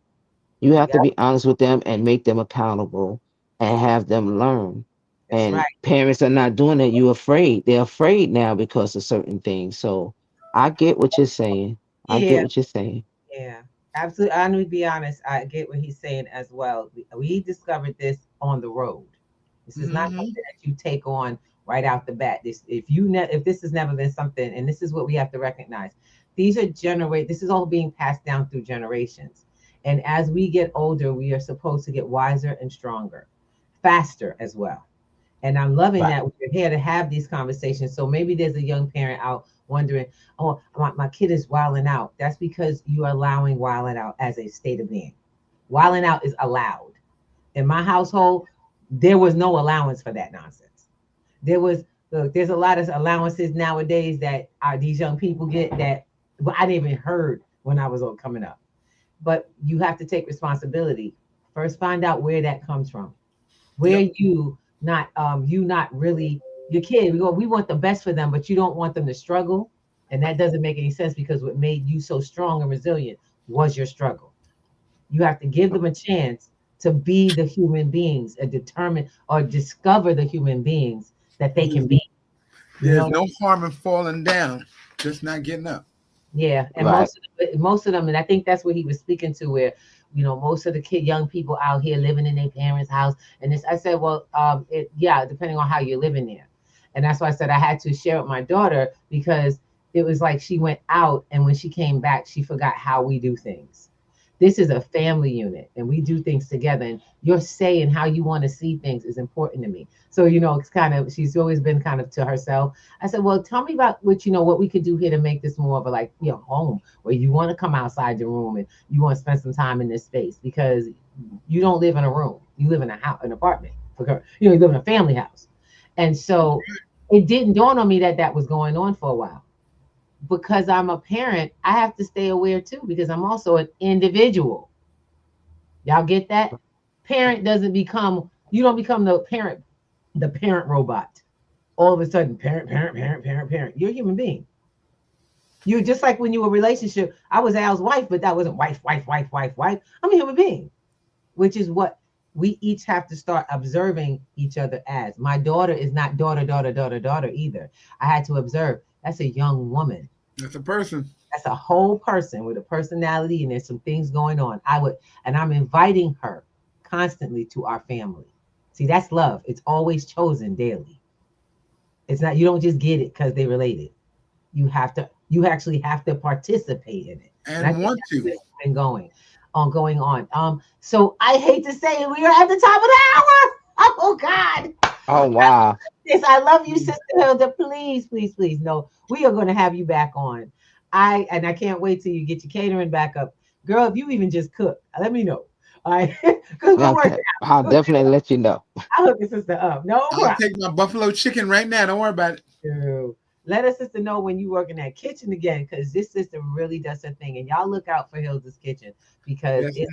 [SPEAKER 4] You
[SPEAKER 1] you
[SPEAKER 4] have to
[SPEAKER 1] got
[SPEAKER 4] be honest with them and make them accountable and have them learn.
[SPEAKER 1] that's
[SPEAKER 4] And
[SPEAKER 1] right.
[SPEAKER 4] parents are not doing that. You're afraid. They're afraid now because of certain things. So I get what you're saying. I get
[SPEAKER 1] Yeah,
[SPEAKER 4] what you're saying.
[SPEAKER 1] yeah, absolutely. I'm gonna be honest. I get what he's saying as well. We discovered this on the road. This is not
[SPEAKER 3] Mm-hmm.
[SPEAKER 1] something that you take on right out the bat. If this has never been something, and this is what we have to recognize. These are generate. This is all being passed down through generations. And as we get older, we are supposed to get wiser and stronger, faster as well. And I'm loving
[SPEAKER 4] Right.
[SPEAKER 1] that we're here to have these conversations. So maybe there's a young parent out wondering, oh, my kid is wilding out. That's because you are allowing wilding out as a state of being. Wilding out is allowed. In my household, there was no allowance for that nonsense. There was, look, there's a lot of allowances nowadays that these young people get that I didn't even heard when I was coming up. But you have to take responsibility. First, find out where that comes from. Where
[SPEAKER 3] Yep.
[SPEAKER 1] you not really your kid. We want the best for them, but you don't want them to struggle. And that doesn't make any sense because what made you so strong and resilient was your struggle. You have to give them a chance to be the human beings and determine or discover the human beings that they can
[SPEAKER 3] Mhm.
[SPEAKER 1] be. You
[SPEAKER 3] There's
[SPEAKER 1] know,
[SPEAKER 3] no harm in falling down, just not getting up.
[SPEAKER 1] yeah, and
[SPEAKER 4] Right.
[SPEAKER 1] most of them, and I think that's what he was speaking to, where most of the young people out here living in their parents' house, and this, I said, well, yeah, depending on how you're living there, and that's why I said I had to share with my daughter because it was like she went out, and when she came back, she forgot how we do things. This is a family unit, and we do things together. And your say and how you want to see things is important to me. So it's kind of she's always been kind of to herself. I said, well, tell me about what we could do here to make this more of a like home where you want to come outside your room and you want to spend some time in this space because you don't live in a room, you live in a house, an apartment. For her, you live in a family house, and so it didn't dawn on me that that was going on for a while. Because I'm a parent, I have to stay aware too because I'm also an individual. Y'all get that? Parent doesn't become you don't become the parent robot. All of a sudden, parent, parent, parent, parent, parent. You're a human being. You just like when you were in a relationship. I was Al's wife, but that wasn't wife, wife, wife, wife, wife. I'm a human being, which is what we each have to start observing each other as. My daughter is not daughter, daughter, daughter, daughter either. I had to observe that's a young woman.
[SPEAKER 3] That's a person.
[SPEAKER 1] That's a whole person with a personality, and there's some things going on. And I'm inviting her constantly to our family. See, that's love. It's always chosen daily. It's not, you don't just get it because they related. You actually have to participate in it. And I
[SPEAKER 3] And
[SPEAKER 1] think
[SPEAKER 3] want
[SPEAKER 1] that's
[SPEAKER 3] to.
[SPEAKER 1] what's been going on. So I hate to say it, we are at the top of the hour. Oh God.
[SPEAKER 4] Oh wow.
[SPEAKER 1] Yes, I love you, Sister Hilda. Please, please, please. No, we are going to have you back on. I can't wait till you get your catering back up. Girl, if you even just cook, let me know. All right. Because we'll work
[SPEAKER 4] Okay.
[SPEAKER 1] it
[SPEAKER 4] I'll
[SPEAKER 1] out.
[SPEAKER 4] definitely let you know.
[SPEAKER 1] I'll hook your sister up. No
[SPEAKER 3] I'll
[SPEAKER 1] problem.
[SPEAKER 3] take my buffalo chicken right now. Don't worry about it.
[SPEAKER 1] Girl. Let us sister know when you work in that kitchen again, because this sister really does her thing. And y'all look out for Hilda's kitchen because
[SPEAKER 3] Yes.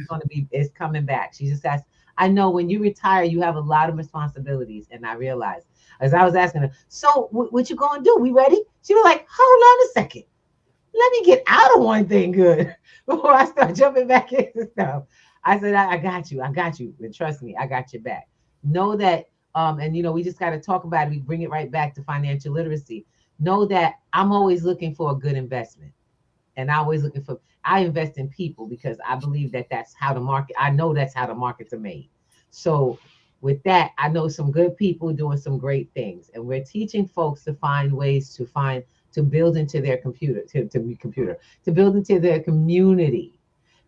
[SPEAKER 1] it's coming back. She just has, I know when you retire, you have a lot of responsibilities. And I realized as I was asking her, so what you gonna do? We ready? She was like, hold on a second. Let me get out of one thing good before I start jumping back into stuff. I said, I got you. I got you. And trust me, I got your back. Know that, and we just got to talk about it. We bring it right back to financial literacy. Know that I'm always looking for a good investment. And I invest in people because I believe that that's how the market, I know that's how the markets are made. So with that, I know some good people doing some great things. And we're teaching folks to find ways to build into their to build into their community.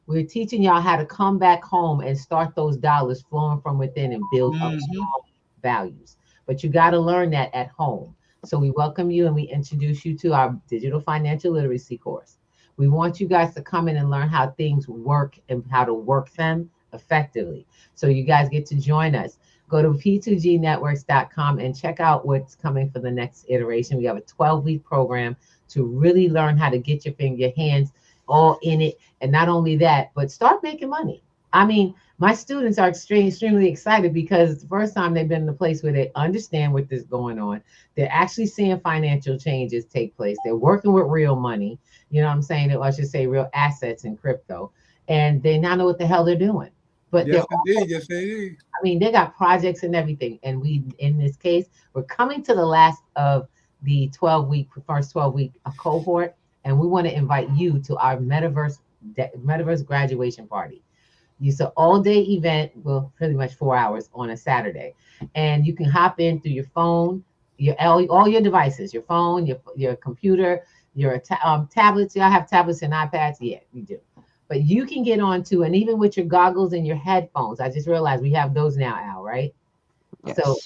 [SPEAKER 1] We're teaching y'all how to come back home and start those dollars flowing from within and build up
[SPEAKER 3] Mm-hmm.
[SPEAKER 1] strong values. But you got to learn that at home. So we welcome you and we introduce you to our digital financial literacy course. We want you guys to come in and learn how things work and how to work them effectively. So you guys get to join us. Go to p2gnetworks.com and check out what's coming for the next iteration. We have a 12-week program to really learn how to get your hands all in it. And not only that, but start making money. I mean, my students are extremely excited because it's the first time they've been in a place where they understand what is going on. They're actually seeing financial changes take place. They're working with real money. You know what I'm saying? Or I should say real assets in crypto. And they now know what the hell they're doing. But
[SPEAKER 3] Yes, indeed. Yes, indeed.
[SPEAKER 1] I mean, they got projects and everything. And in this case, we're coming to the last of the first 12 week cohort. and we want to invite you to our metaverse graduation party. It's an all-day event, well, pretty much 4 hours on a Saturday, and you can hop in through your phone, all your devices, your phone, your computer, your tablets. Y'all have tablets and iPads? Yeah, we do. But you can get on to, and even with your goggles and your headphones. I just realized we have those now, Al, right?
[SPEAKER 4] Yes.
[SPEAKER 1] So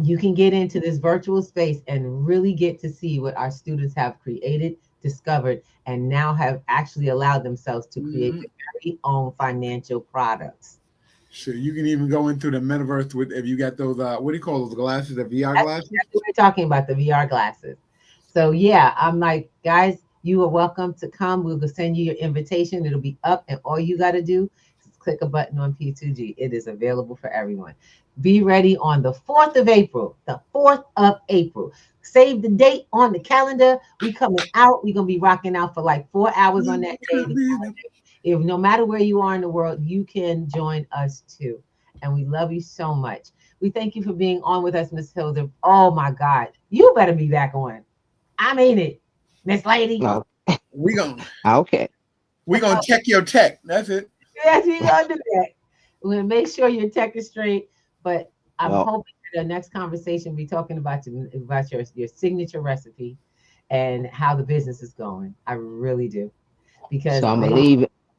[SPEAKER 1] you can get into this virtual space and really get to see what our students have created, discovered, and now have actually allowed themselves to create their very own financial products.
[SPEAKER 3] Sure, you can even go into the metaverse with, if you got those, what do you call those glasses, the VR glasses?
[SPEAKER 1] That's what we're talking about, the VR glasses. So yeah, I'm like, guys, you are welcome to come. We'll send you your invitation. It'll be up, and all you got to do is click a button on P2G. It is available for everyone. Be ready on the 4th of April. The 4th of April. Save the date on the calendar. We coming out. We're gonna be rocking out for like 4 hours on that day. If no matter where you are in the world, you can join us too. And we love you so much. We thank you for being on with us, Miss Hilda. Oh my God, you better be back on. I mean it, Miss Lady.
[SPEAKER 4] No.
[SPEAKER 3] We gonna
[SPEAKER 4] Okay.
[SPEAKER 3] We gonna check your tech. That's it.
[SPEAKER 1] Yes, we're gonna do that. We're gonna make sure your tech is straight. But I'm hoping that the next conversation we'll be talking about your signature recipe and how the business is going. I really do. Because
[SPEAKER 4] so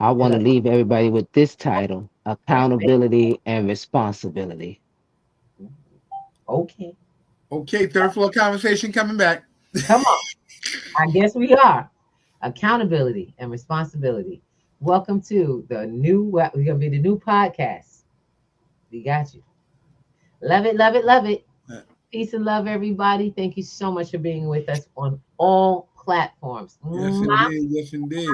[SPEAKER 4] I want to leave everybody with this title: accountability and responsibility.
[SPEAKER 1] Okay.
[SPEAKER 3] Okay, third floor conversation coming back.
[SPEAKER 1] Come on. I guess we are. Accountability and responsibility. Welcome to the new podcast. We got you. Love it, love it, love it. Peace and love, everybody. Thank you so much for being with us on all platforms.
[SPEAKER 3] Yes, indeed. Yes, indeed.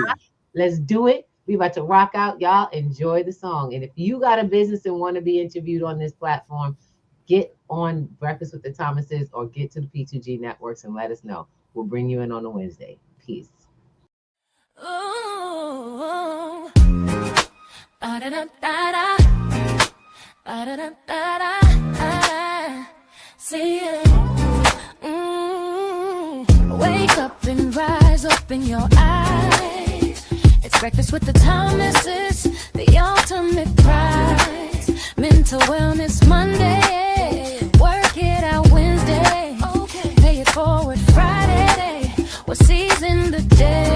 [SPEAKER 1] Let's do it. We about to rock out. Y'all enjoy the song. And if you got a business and want to be interviewed on this platform, get on Breakfast with the Thomases or get to the P2G networks and let us know. We'll bring you in on a Wednesday. Peace.
[SPEAKER 2] Ooh, see it. Wake up and rise, open your eyes. It's Breakfast with the Thomases, the ultimate prize. Mental Wellness Monday, work it out Wednesday, pay it forward Friday. We're seizing the day.